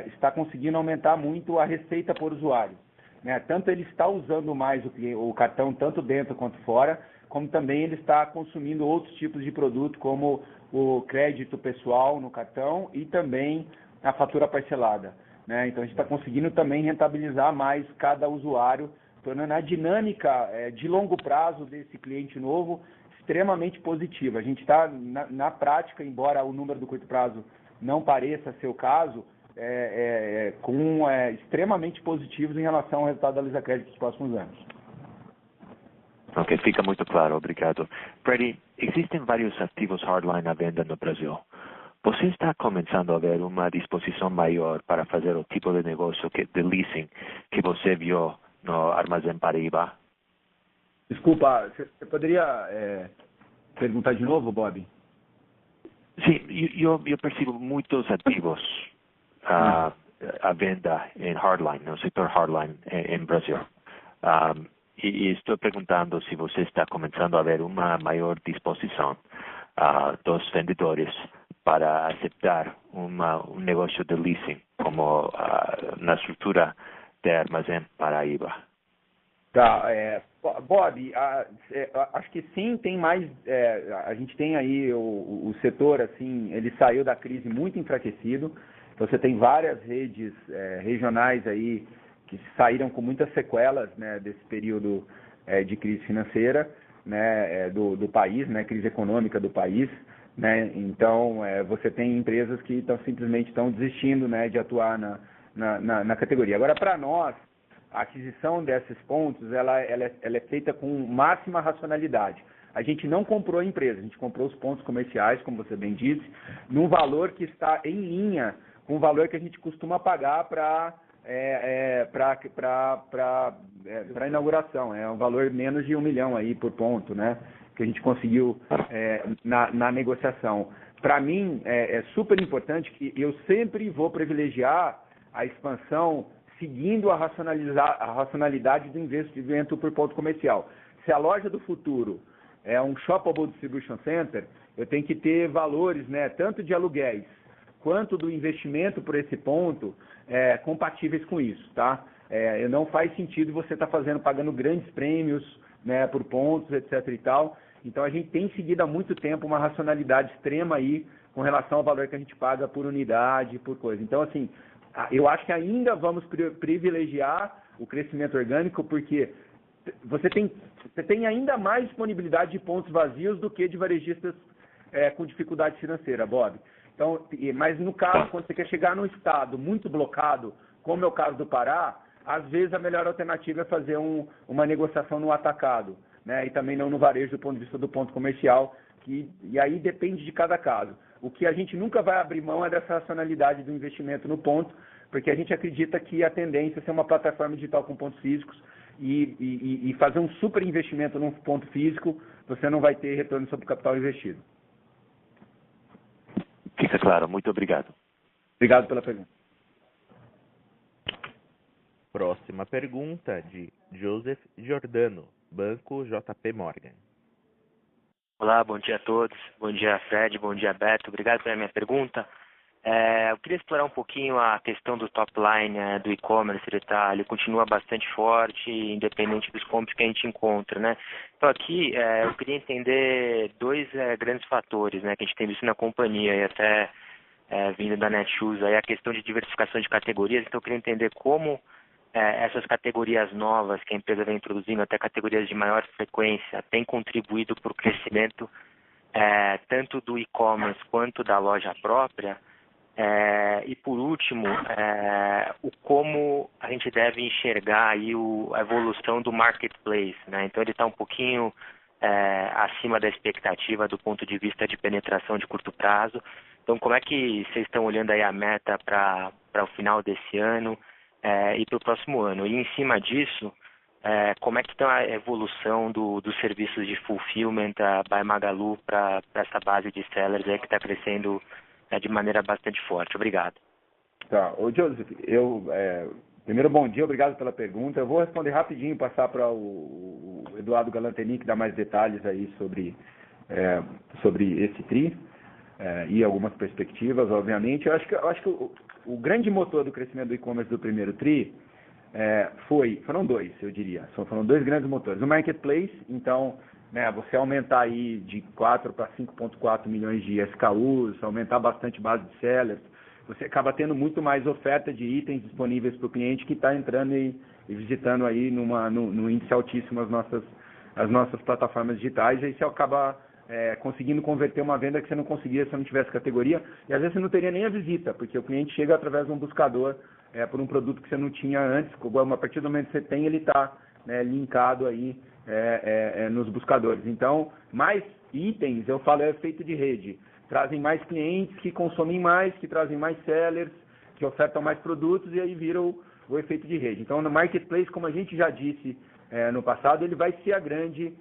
está conseguindo aumentar muito a receita por usuário. Né? Tanto ele está usando mais o cartão, tanto dentro quanto fora, como também ele está consumindo outros tipos de produto, como o crédito pessoal no cartão e também a fatura parcelada. Né? Então a gente está conseguindo também rentabilizar mais cada usuário, tornando a dinâmica de longo prazo desse cliente novo extremamente positiva. A gente está, na prática, embora o número do curto prazo não pareça ser o caso, extremamente positivos em relação ao resultado da Luizacred dos próximos anos. Ok, fica muito claro, obrigado. Freddy, existem vários ativos hardline à venda no Brasil. Você está começando a ver uma disposição maior para fazer o tipo de negócio de leasing que você viu no Armazém Paraíba? Desculpa, você poderia perguntar de novo, Bob? Sim, eu percebo muitos ativos à venda em hardline, no setor hardline em Brasil. E estou perguntando se você está começando a ver uma maior disposição dos vendedores para aceitar um negócio de leasing como na estrutura de Armazém Paraíba. Tá, Bob, acho que sim, tem mais, a gente tem aí o setor, assim, ele saiu da crise muito enfraquecido, então você tem várias redes regionais aí que saíram com muitas sequelas, né, desse período de crise financeira, né, do país, né, crise econômica do país, né, então você tem empresas que simplesmente estão desistindo, né, de atuar na categoria. Agora, para nós, a aquisição desses pontos, ela é feita com máxima racionalidade. A gente não comprou a empresa, a gente comprou os pontos comerciais, como você bem disse, num valor que está em linha com o valor que a gente costuma pagar para inauguração. É um valor menos de 1 milhão aí por ponto, né? Que a gente conseguiu na negociação. Para mim, é super importante que eu sempre vou privilegiar a expansão seguindo a racionalidade do investimento por ponto comercial. Se a loja do futuro é um shoppable distribution center, eu tenho que ter valores, né, tanto de aluguéis quanto do investimento por esse ponto compatíveis com isso, tá? Não faz sentido você estar pagando grandes prêmios, né, por pontos, etc. e tal. Então a gente tem seguido há muito tempo uma racionalidade extrema aí com relação ao valor que a gente paga por unidade, por coisa. Então, assim, eu acho que ainda vamos privilegiar o crescimento orgânico, porque você tem ainda mais disponibilidade de pontos vazios do que de varejistas com dificuldade financeira, Bob. Então, mas no caso, quando você quer chegar num estado muito blocado, como é o caso do Pará, às vezes a melhor alternativa é fazer uma negociação no atacado, né? E também não no varejo do ponto de vista do ponto comercial, e aí depende de cada caso. O que a gente nunca vai abrir mão é dessa racionalidade do investimento no ponto, porque a gente acredita que a tendência é ser uma plataforma digital com pontos físicos e fazer um super investimento num ponto físico, você não vai ter retorno sobre o capital investido. Fica claro, muito obrigado. Obrigado pela pergunta. Próxima pergunta de Joseph Giordano, Banco JP Morgan. Olá, bom dia a todos. Bom dia, Fred. Bom dia, Beto. Obrigado pela minha pergunta. Eu queria explorar um pouquinho a questão do top line do e-commerce. Ele continua bastante forte, independente dos compras que a gente encontra, né? Então aqui eu queria entender dois grandes fatores, né, que a gente tem visto na companhia e até vindo da Netshoes, aí a questão de diversificação de categorias. Então eu queria entender como essas categorias novas que a empresa vem introduzindo, até categorias de maior frequência, têm contribuído para o crescimento tanto do e-commerce quanto da loja própria. E por último, como a gente deve enxergar aí a evolução do marketplace, né? Então ele está um pouquinho acima da expectativa do ponto de vista de penetração de curto prazo. Então como é que vocês estão olhando aí a meta para o final desse ano e para o próximo ano? E em cima disso, como é que está a evolução dos serviços de fulfillment by Magalu para essa base de sellers aí que está crescendo de maneira bastante forte? Obrigado. Tá. Ô, Joseph, primeiro, bom dia, obrigado pela pergunta. Eu vou responder rapidinho, passar para o Eduardo Galantini, que dá mais detalhes aí sobre esse TRI e algumas perspectivas, obviamente. Eu acho que o grande motor do crescimento do e-commerce do primeiro TRI foram dois, eu diria. Foram dois grandes motores. O marketplace, então, né, você aumentar aí de 4 para 5,4 milhões de SKUs, aumentar bastante base de sellers, você acaba tendo muito mais oferta de itens disponíveis para o cliente que está entrando e visitando aí no índice altíssimo as nossas plataformas digitais, e aí você acaba conseguindo converter uma venda que você não conseguia se não tivesse categoria, e às vezes você não teria nem a visita, porque o cliente chega através de um buscador por um produto que você não tinha antes. A partir do momento que você tem, ele está linkado aí nos buscadores. Então, mais itens, eu falo, é efeito de rede. Trazem mais clientes que consomem mais, que trazem mais sellers, que ofertam mais produtos, e aí vira o efeito de rede. Então, no marketplace, como a gente já disse no passado, ele vai ser a grande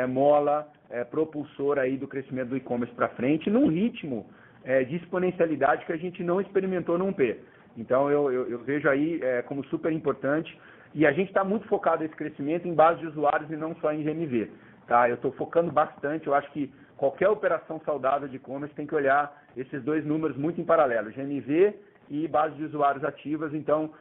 mola propulsora aí do crescimento do e-commerce para frente, num ritmo de exponencialidade que a gente não experimentou no 1P. Então, eu vejo aí como super importante. E a gente está muito focado nesse crescimento em base de usuários e não só em GMV. Tá? Eu estou focando bastante, eu acho que qualquer operação saudável de e-commerce tem que olhar esses dois números muito em paralelo, GMV e base de usuários ativas. Então,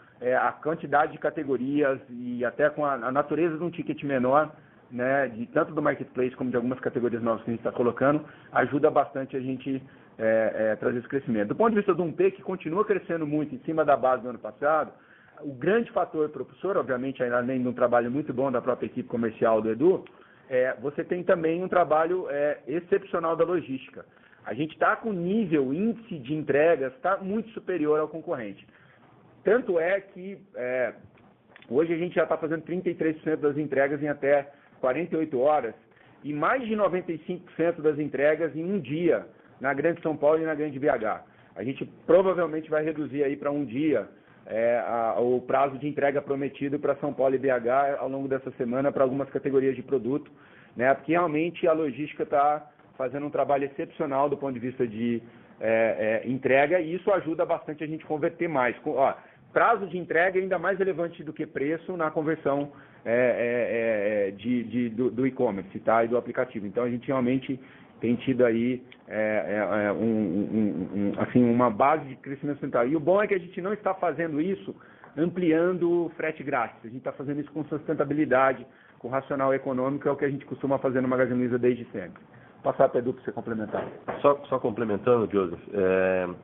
a quantidade de categorias e até com a natureza de um ticket menor, né, tanto do marketplace como de algumas categorias novas que a gente está colocando, ajuda bastante a gente trazer esse crescimento. Do ponto de vista do 1P, que continua crescendo muito em cima da base do ano passado, o grande fator propulsor, obviamente, além de um trabalho muito bom da própria equipe comercial do Edu, você tem também um trabalho excepcional da logística. A gente está com índice de entregas, está muito superior ao concorrente. Tanto é que hoje a gente já está fazendo 33% das entregas em até 48 horas e mais de 95% das entregas em um dia na Grande São Paulo e na Grande BH. A gente provavelmente vai reduzir aí para um dia o prazo de entrega prometido para São Paulo e BH ao longo dessa semana para algumas categorias de produto, né? Porque realmente a logística está fazendo um trabalho excepcional do ponto de vista de entrega, e isso ajuda bastante a gente converter mais. Prazo de entrega é ainda mais relevante do que preço na conversão do e-commerce, tá? E do aplicativo. Então a gente realmente tem tido aí uma base de crescimento central. E o bom é que a gente não está fazendo isso ampliando o frete grátis. A gente está fazendo isso com sustentabilidade, com racional econômico, é o que a gente costuma fazer no Magazine Luiza desde sempre. Vou passar para o Edu para você complementar. Só complementando, Joseph,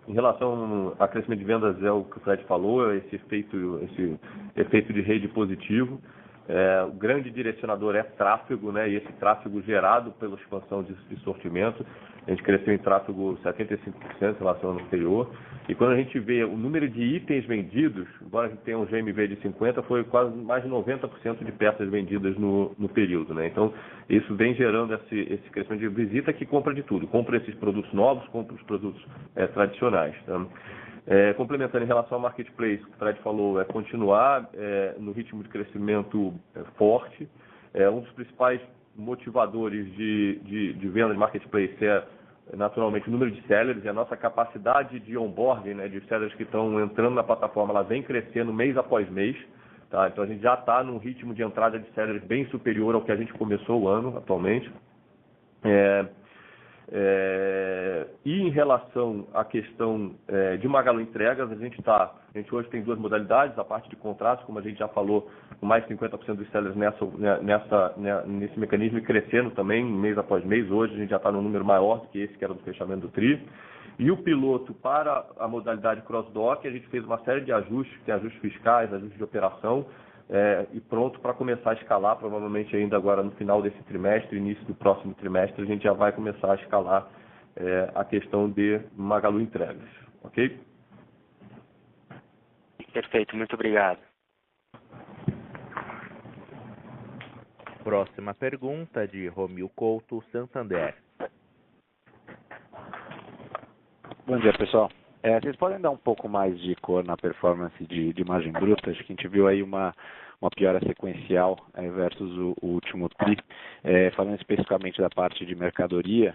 em relação a crescimento de vendas, é o que o Fred falou, esse efeito de rede positivo. O grande direcionador é tráfego, né? E esse tráfego gerado pela expansão de sortimento A gente cresceu em tráfego 75% em relação ao ano anterior. E quando a gente vê o número de itens vendidos, embora a gente tenha um GMV de 50%, foi quase mais de 90% de peças vendidas no período, né? Então, isso vem gerando esse crescimento de visita que compra de tudo. Compra esses produtos novos, compra os produtos tradicionais. Tá? Complementando em relação ao marketplace, o Fred falou, continuar no ritmo de crescimento forte. Um dos principais motivadores de venda de marketplace naturalmente o número de sellers e a nossa capacidade de onboarding, né, de sellers que estão entrando na plataforma, ela vem crescendo mês após mês. Tá? Então a gente já está num ritmo de entrada de sellers bem superior ao que a gente começou o ano atualmente. E em relação à questão de Magalu Entregas, a gente hoje tem duas modalidades, a parte de contratos, como a gente já falou, com mais de 50% dos sellers nesse mecanismo e crescendo também mês após mês. Hoje a gente já está num número maior do que esse que era do fechamento do TRI. E o piloto para a modalidade cross-dock, a gente fez uma série de ajustes, tem ajustes fiscais, ajustes de operação, e pronto para começar a escalar, provavelmente ainda agora no final desse trimestre, início do próximo trimestre, a gente já vai começar a escalar a questão de Magalu Entregas, ok? Perfeito, muito obrigado. Próxima pergunta de Romil Couto, Santander. Bom dia, pessoal. Vocês podem dar um pouco mais de cor na performance de margem bruta? Acho que a gente viu aí uma piora sequencial versus o último TRI. Falando especificamente da parte de mercadoria,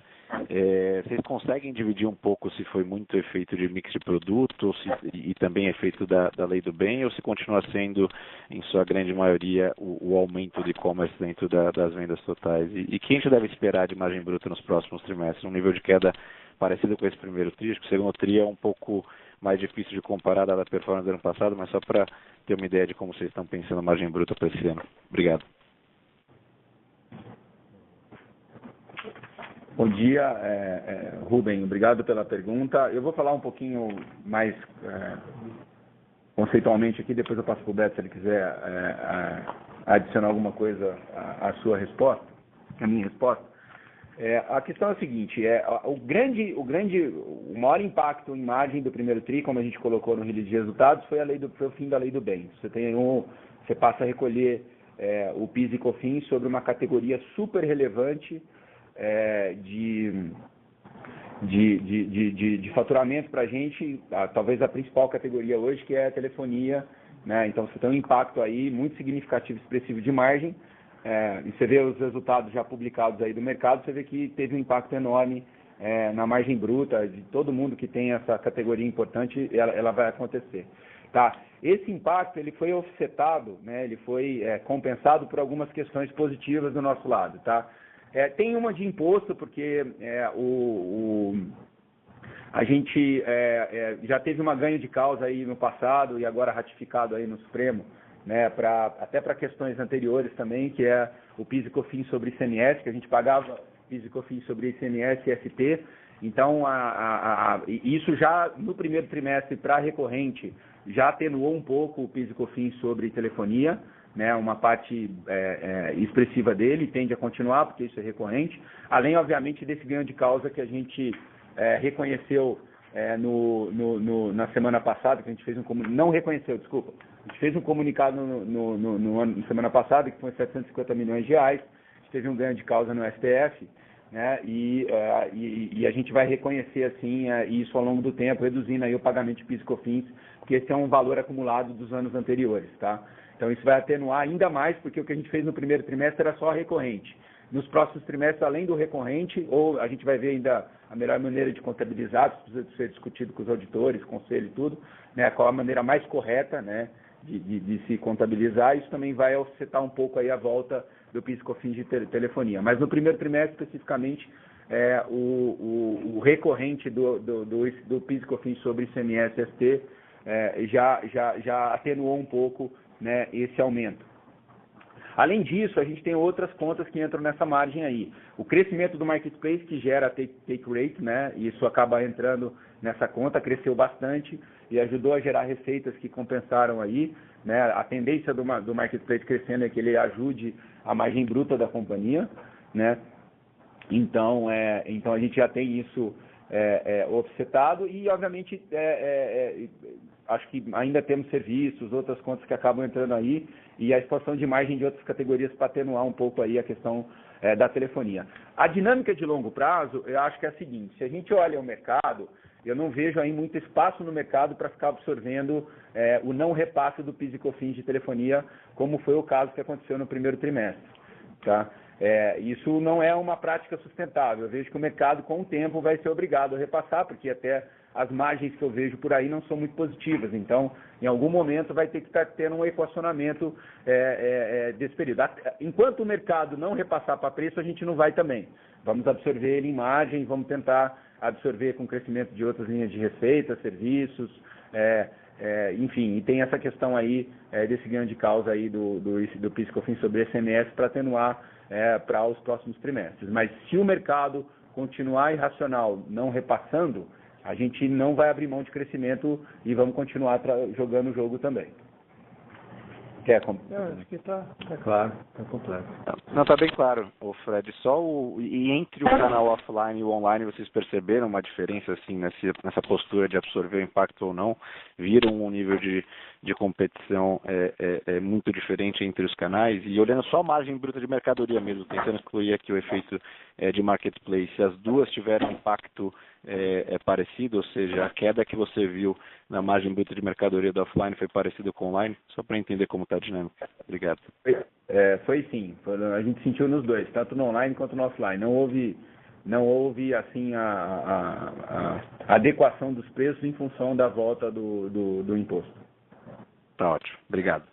vocês conseguem dividir um pouco se foi muito efeito de mix de produto e também efeito da lei do bem, ou se continua sendo, em sua grande maioria, o aumento de e-commerce dentro das vendas totais? E que a gente deve esperar de margem bruta nos próximos trimestres? Um nível de queda parecido com esse primeiro TRI, acho que o segundo TRI é um pouco mais difícil de comparar dada a performance do ano passado, mas só para ter uma ideia de como vocês estão pensando a margem bruta para esse ano. Obrigado. Bom dia, Rubem, obrigado pela pergunta. Eu vou falar um pouquinho mais conceitualmente aqui, depois eu passo para o Beto se ele quiser adicionar alguma coisa à sua resposta, à minha resposta. A questão é a seguinte, o maior impacto em margem do primeiro TRI, como a gente colocou no release de resultados, foi o fim da lei do bem. Você passa a recolher o PIS e COFINS sobre uma categoria super relevante de faturamento para a gente, talvez a principal categoria hoje, que é a telefonia, né? Então você tem um impacto aí muito significativo, expressivo de margem. E você vê os resultados já publicados aí do mercado, você vê que teve um impacto enorme na margem bruta de todo mundo que tem essa categoria importante, ela vai acontecer. Tá? Esse impacto ele foi offsetado, né? Ele foi compensado por algumas questões positivas do nosso lado. Tá? Tem uma de imposto, porque a gente já teve uma ganho de causa aí no passado e agora ratificado aí no Supremo, né, até para questões anteriores também, que é o PIS e COFINS sobre ICMS, que a gente pagava PIS e COFINS sobre ICMS e ST. Então, isso já no primeiro trimestre para recorrente já atenuou um pouco o PIS e COFINS sobre telefonia, né, uma parte expressiva dele, tende a continuar, porque isso é recorrente, além, obviamente, desse ganho de causa que a gente reconheceu na semana passada, que a gente fez não reconheceu, desculpa, a gente fez um comunicado na semana passada, que foi 750 milhões de reais, a gente teve um ganho de causa no STF, né, e a gente vai reconhecer assim isso ao longo do tempo, reduzindo aí o pagamento de PIS e COFINS, porque esse é um valor acumulado dos anos anteriores, tá? Então isso vai atenuar ainda mais, porque o que a gente fez no primeiro trimestre era só recorrente. Nos próximos trimestres, além do recorrente, ou a gente vai ver ainda a melhor maneira de contabilizar, isso precisa ser discutido com os auditores, conselho e tudo, né, qual a maneira mais correta, né, de se contabilizar. Isso também vai offsetar um pouco aí a volta do PIS e COFINS de telefonia. Mas no primeiro trimestre, especificamente, o recorrente do PIS e COFINS sobre ICMS e ST já atenuou um pouco, né, esse aumento. Além disso, a gente tem outras contas que entram nessa margem aí. O crescimento do marketplace, que gera take rate, né? Isso acaba entrando nessa conta, cresceu bastante e ajudou a gerar receitas que compensaram aí, né? A tendência do marketplace crescendo é que ele ajude a margem bruta da companhia, né? Então a gente já tem isso offsetado e, obviamente, acho que ainda temos serviços, outras contas que acabam entrando aí e a expansão de margem de outras categorias para atenuar um pouco aí a questão da telefonia. A dinâmica de longo prazo, eu acho que é a seguinte: se a gente olha o mercado, eu não vejo aí muito espaço no mercado para ficar absorvendo o não repasse do PIS e COFINS de telefonia, como foi o caso que aconteceu no primeiro trimestre. Tá? Isso não é uma prática sustentável. Eu vejo que o mercado, com o tempo, vai ser obrigado a repassar, porque até as margens que eu vejo por aí não são muito positivas. Então, em algum momento, vai ter que estar tendo um equacionamento desse período. Enquanto o mercado não repassar para preço, a gente não vai também. Vamos absorver ele em margem, vamos tentar absorver com o crescimento de outras linhas de receita, serviços, enfim, e tem essa questão aí desse ganho de causa aí do PIS e COFINS sobre SMS para atenuar para os próximos trimestres. Mas se o mercado continuar irracional, não repassando, a gente não vai abrir mão de crescimento e vamos continuar jogando o jogo também. Acho que está claro, está completo. Não, está bem claro, Fred. E entre o canal offline e o online, vocês perceberam uma diferença assim nessa postura de absorver o impacto ou não? Viram um nível de competição muito diferente entre os canais? E olhando só a margem bruta de mercadoria mesmo, tentando excluir aqui o efeito de marketplace, as duas tiveram impacto parecido, ou seja, a queda que você viu na margem bruta de mercadoria do offline foi parecida com o online? Só para entender como está a dinâmica. Obrigado. Foi sim. A gente sentiu nos dois, tanto no online quanto no offline. Não houve assim a adequação dos preços em função da volta do imposto. Tá ótimo. Obrigado.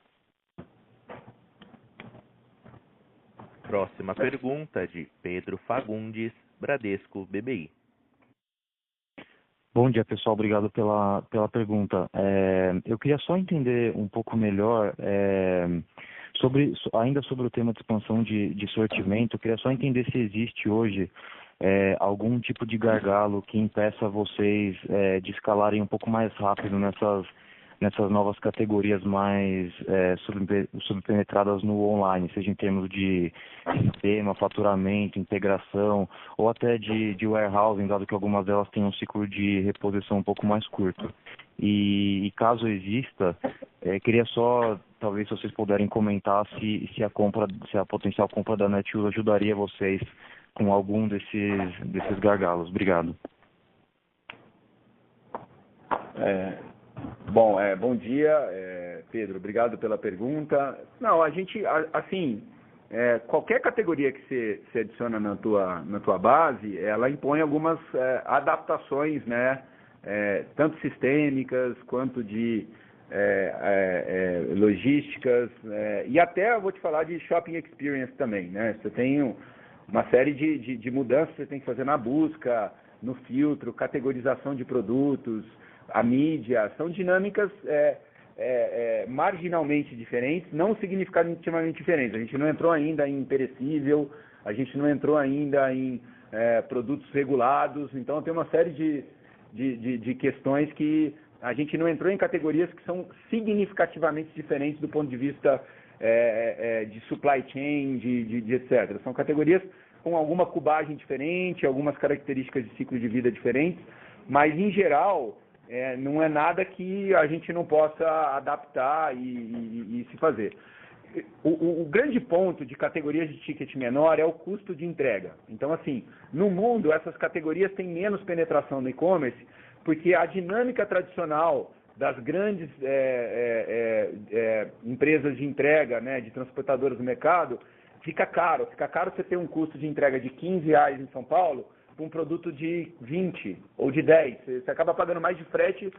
Próxima pergunta de Pedro Fagundes, Bradesco BBI. Bom dia, pessoal. Obrigado pela pergunta. Eu queria só entender um pouco melhor ainda sobre o tema de expansão de sortimento. Eu queria só entender se existe hoje algum tipo de gargalo que impeça vocês de escalarem um pouco mais rápido nessas novas categorias mais subpenetradas no online, seja em termos de sistema, faturamento, integração, ou até de warehousing, dado que algumas delas têm um ciclo de reposição um pouco mais curto. E caso exista, queria só, talvez, se vocês puderem comentar se a potencial compra da Netshoes ajudaria vocês com algum desses gargalos. Obrigado. Bom dia, Pedro. Obrigado pela pergunta. Não, a gente, assim, qualquer categoria que você adiciona na tua base, ela impõe algumas adaptações, né? Tanto sistêmicas quanto de logísticas, e até eu vou te falar de shopping experience também, né? Você tem uma série de mudanças que você tem que fazer na busca, no filtro, categorização de produtos, a mídia, são dinâmicas marginalmente diferentes, não significativamente diferentes. A gente não entrou ainda em perecível, a gente não entrou ainda em produtos regulados, então tem uma série de questões que a gente não entrou em categorias que são significativamente diferentes do ponto de vista de supply chain, de etc. São categorias com alguma cubagem diferente, algumas características de ciclo de vida diferentes, mas em geral não é nada que a gente não possa adaptar e se fazer. O grande ponto de categorias de ticket menor é o custo de entrega. Então, assim, no mundo, essas categorias têm menos penetração no e-commerce, porque a dinâmica tradicional das grandes empresas de entrega, né, de transportadoras do mercado, fica caro você ter um custo de entrega de R$15 em São Paulo, um produto de 20 ou de 10, você acaba pagando mais de frete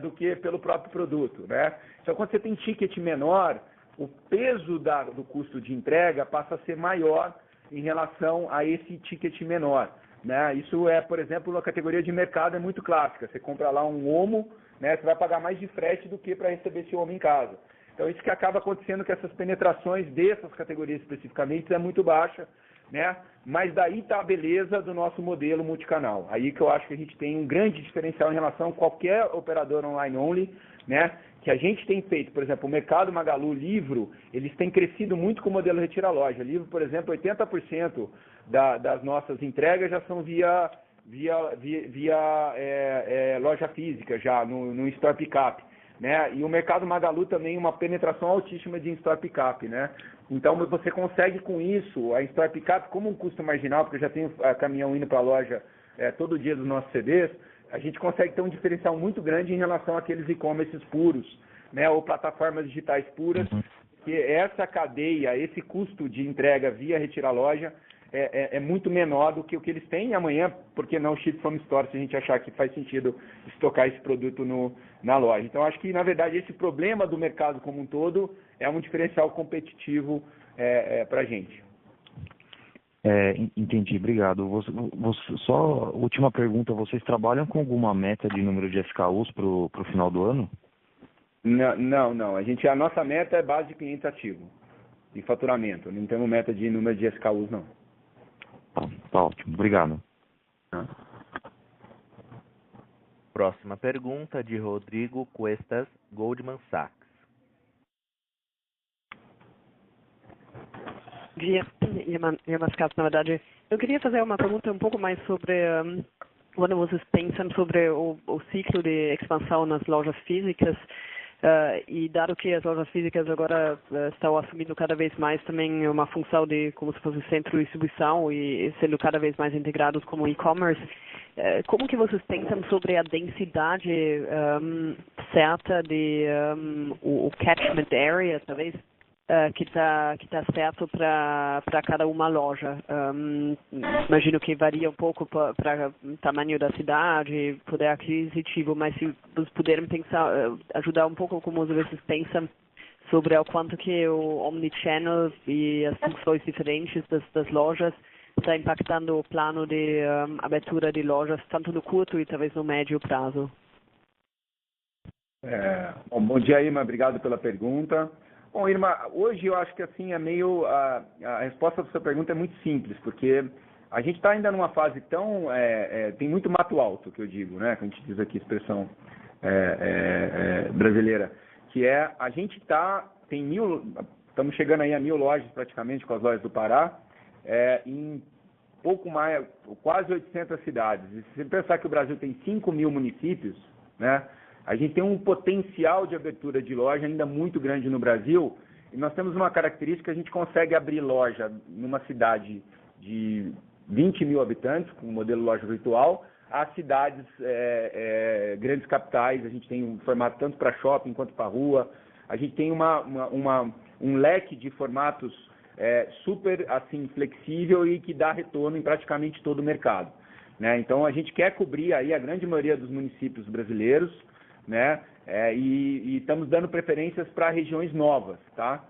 do que pelo próprio produto, né? Então, quando você tem ticket menor, o peso do custo de entrega passa a ser maior em relação a esse ticket menor, né? Isso por exemplo, na categoria de mercado é muito clássica. Você compra lá um Omo, né? Você vai pagar mais de frete do que para receber esse Omo em casa. Então, isso que acaba acontecendo que essas penetrações dessas categorias especificamente é muito baixa, né? Mas daí está a beleza do nosso modelo multicanal. Aí que eu acho que a gente tem um grande diferencial em relação a qualquer operador online only, né? que a gente tem feito, por exemplo, o Mercado Magalu, Livro, eles têm crescido muito com o modelo Retira-Loja. Livro, por exemplo, 80% das nossas entregas já são via loja física, já no Store Pickup, né? E o Mercado Magalu também uma penetração altíssima de Store Pickup, né? Então você consegue com isso, a Store Pickup, como um custo marginal, porque eu já tenho caminhão indo para a loja todo dia dos nossos CDs, a gente consegue ter um diferencial muito grande em relação àqueles e-commerces puros, né? Ou plataformas digitais puras, que essa cadeia, esse custo de entrega via Retira-Loja é muito menor do que o que eles têm. E amanhã, por que não ship from store, se a gente achar que faz sentido estocar esse produto na loja. Então, acho que, na verdade, esse problema do mercado como um todo é um diferencial competitivo para a gente. Entendi, obrigado. Só última pergunta, vocês trabalham com alguma meta de número de SKUs para o final do ano? Não. A nossa meta é base de clientes ativo e faturamento. Não temos meta de número de SKUs, não. Tá ótimo, obrigado. Próxima pergunta de Rodrigo Cuestas, Goldman Sachs. Bom dia, Irma Scatz, na verdade. Eu queria fazer uma pergunta um pouco mais sobre quando vocês pensam sobre o ciclo de expansão nas lojas físicas. E dado que as lojas físicas agora estão assumindo cada vez mais também uma função de como se fosse centro de distribuição e sendo cada vez mais integrados como e-commerce, como que vocês pensam sobre a densidade certa de o catchment area, talvez, que tá certo para cada uma loja? Imagino que varia um pouco para o tamanho da cidade, poder aquisitivo, mas se vocês puderem pensar, ajudar um pouco como vocês pensam sobre o quanto que o omnichannel e as funções diferentes das lojas está impactando o plano de abertura de lojas, tanto no curto e talvez no médio prazo. Bom dia, Irma, obrigado pela pergunta. Bom, Irma, hoje eu acho que assim é meio a resposta da sua pergunta é muito simples, porque a gente está ainda numa fase tão tem muito mato alto, que eu digo, né? Que a gente diz aqui expressão brasileira, que a gente estamos chegando aí a 1.000 lojas praticamente com as lojas do Pará, em pouco mais, quase 800 cidades. E se você pensar que o Brasil tem 5.000 municípios, né? A gente tem um potencial de abertura de loja ainda muito grande no Brasil, e nós temos uma característica: a gente consegue abrir loja numa cidade de 20.000 habitantes, com o modelo loja virtual, a cidades grandes capitais. A gente tem um formato tanto para shopping quanto para rua. A gente tem um leque de formatos super assim, flexível e que dá retorno em praticamente todo o mercado, né? Então, a gente quer cobrir aí a grande maioria dos municípios brasileiros, né? E estamos dando preferências para regiões novas, tá?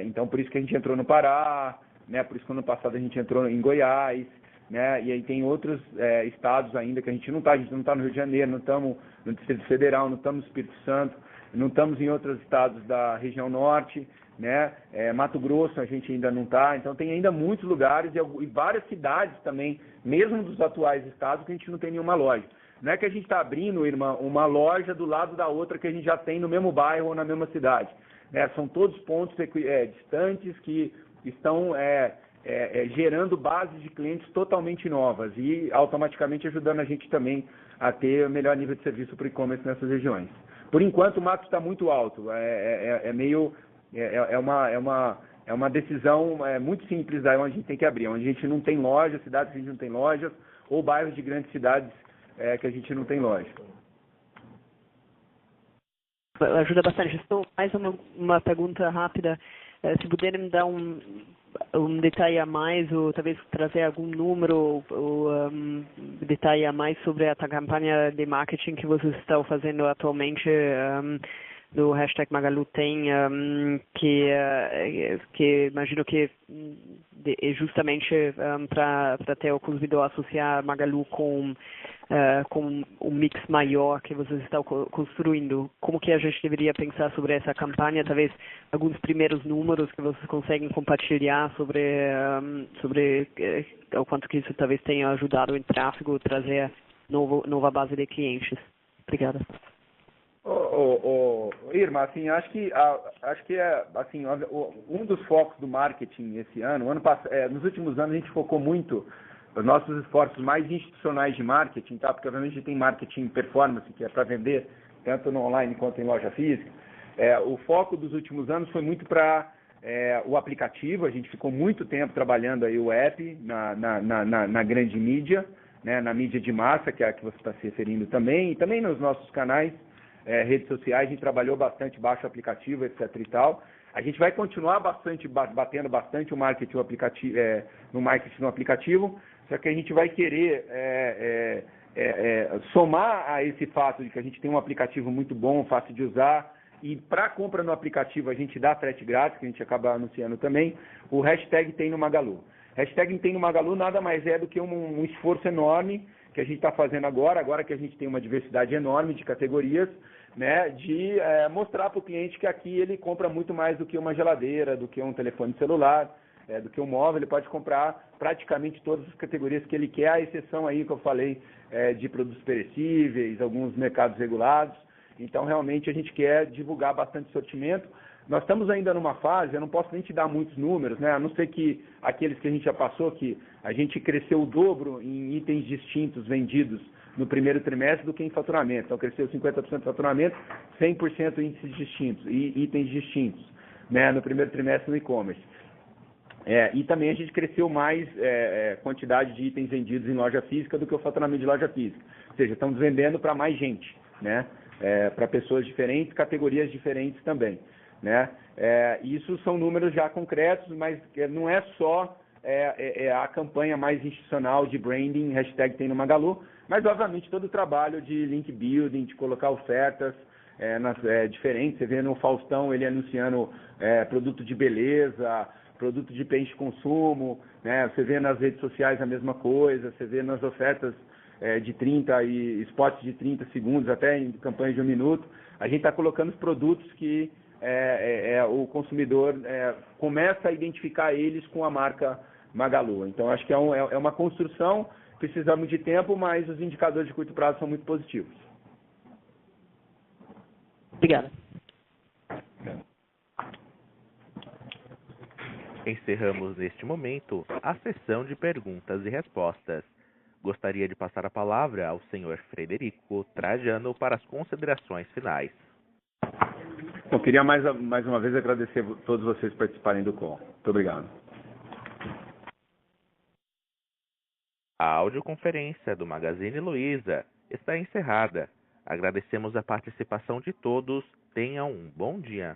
Então, por isso que a gente entrou no Pará, né? Por isso que no ano passado a gente entrou em Goiás, né? E aí tem outros estados ainda que a gente não está no Rio de Janeiro, não estamos no Distrito Federal, não estamos no Espírito Santo, não estamos em outros estados da região norte, né? Mato Grosso a gente ainda não está. Então tem ainda muitos lugares e várias cidades também, mesmo dos atuais estados, que a gente não tem nenhuma loja. Não é que a gente está abrindo, irmã, uma loja do lado da outra que a gente já tem no mesmo bairro ou na mesma cidade, né? São todos pontos distantes que estão gerando bases de clientes totalmente novas e automaticamente ajudando a gente também a ter o melhor nível de serviço para o e-commerce nessas regiões. Por enquanto o mato está muito alto, é uma decisão muito simples da onde a gente tem que abrir, onde a gente não tem lojas, cidades que a gente não tem lojas, ou bairros de grandes cidades que a gente não tem loja. Ajuda bastante. Mais uma pergunta rápida. Se puderem me dar um detalhe a mais, ou talvez trazer algum número, ou detalhe a mais sobre a campanha de marketing que vocês estão fazendo atualmente do hashtag Magalu tem, que imagino que é justamente para ter o consumidor associar Magalu com um mix maior que vocês estão construindo. Como que a gente deveria pensar sobre essa campanha? Talvez alguns primeiros números que vocês conseguem compartilhar sobre o quanto que isso talvez tenha ajudado em tráfego, trazer nova base de clientes. Obrigada. Irma, assim, acho que é assim, um dos focos do marketing esse ano, nos últimos anos a gente focou muito os nossos esforços mais institucionais de marketing, tá? Porque obviamente a gente tem marketing performance, que é para vender, tanto no online quanto em loja física. O foco dos últimos anos foi muito para o aplicativo. A gente ficou muito tempo trabalhando aí o app na grande mídia, né? Na mídia de massa, que é a que você está se referindo também, e também nos nossos canais, redes sociais. A gente trabalhou bastante baixo aplicativo, etc e tal. A gente vai continuar batendo bastante o marketing no marketing no aplicativo, só que a gente vai querer somar a esse fato de que a gente tem um aplicativo muito bom, fácil de usar, e para compra no aplicativo a gente dá frete grátis, que a gente acaba anunciando também, o hashtag Tem no Magalu. Hashtag Tem no Magalu nada mais é do que um esforço enorme que a gente está fazendo agora que a gente tem uma diversidade enorme de categorias, né, de mostrar para o cliente que aqui ele compra muito mais do que uma geladeira, do que um telefone celular, do que um móvel. Ele pode comprar praticamente todas as categorias que ele quer, à exceção aí que eu falei de produtos perecíveis, alguns mercados regulados. Então, realmente, a gente quer divulgar bastante sortimento. Nós estamos ainda numa fase, eu não posso nem te dar muitos números, né? A não ser que aqueles que a gente já passou, que a gente cresceu o dobro em itens distintos vendidos no primeiro trimestre do que em faturamento. Então, cresceu 50% de faturamento, 100% em índices distintos e itens distintos, né? No primeiro trimestre no e-commerce. E também a gente cresceu mais quantidade de itens vendidos em loja física do que o faturamento de loja física. Ou seja, estamos vendendo para mais gente, né? Para pessoas diferentes, categorias diferentes também, né? Isso são números já concretos, mas não é só a campanha mais institucional de branding, hashtag Tem no Magalu, mas obviamente todo o trabalho de link building, de colocar ofertas diferentes. Você vê no Faustão ele anunciando produto de beleza, produto de bens de consumo, né? Você vê nas redes sociais a mesma coisa, você vê nas ofertas de 30 e spots de 30 segundos, até em campanhas de 1 minuto. A gente está colocando os produtos que o consumidor começa a identificar eles com a marca Magalu. Então, acho que é uma construção, precisamos de tempo, mas os indicadores de curto prazo são muito positivos. Obrigada. Encerramos neste momento a sessão de perguntas e respostas. Gostaria de passar a palavra ao senhor Frederico Trajano para as considerações finais. Eu queria mais uma vez agradecer a todos vocês participarem do call. Muito obrigado. A audioconferência do Magazine Luiza está encerrada. Agradecemos a participação de todos. Tenham um bom dia.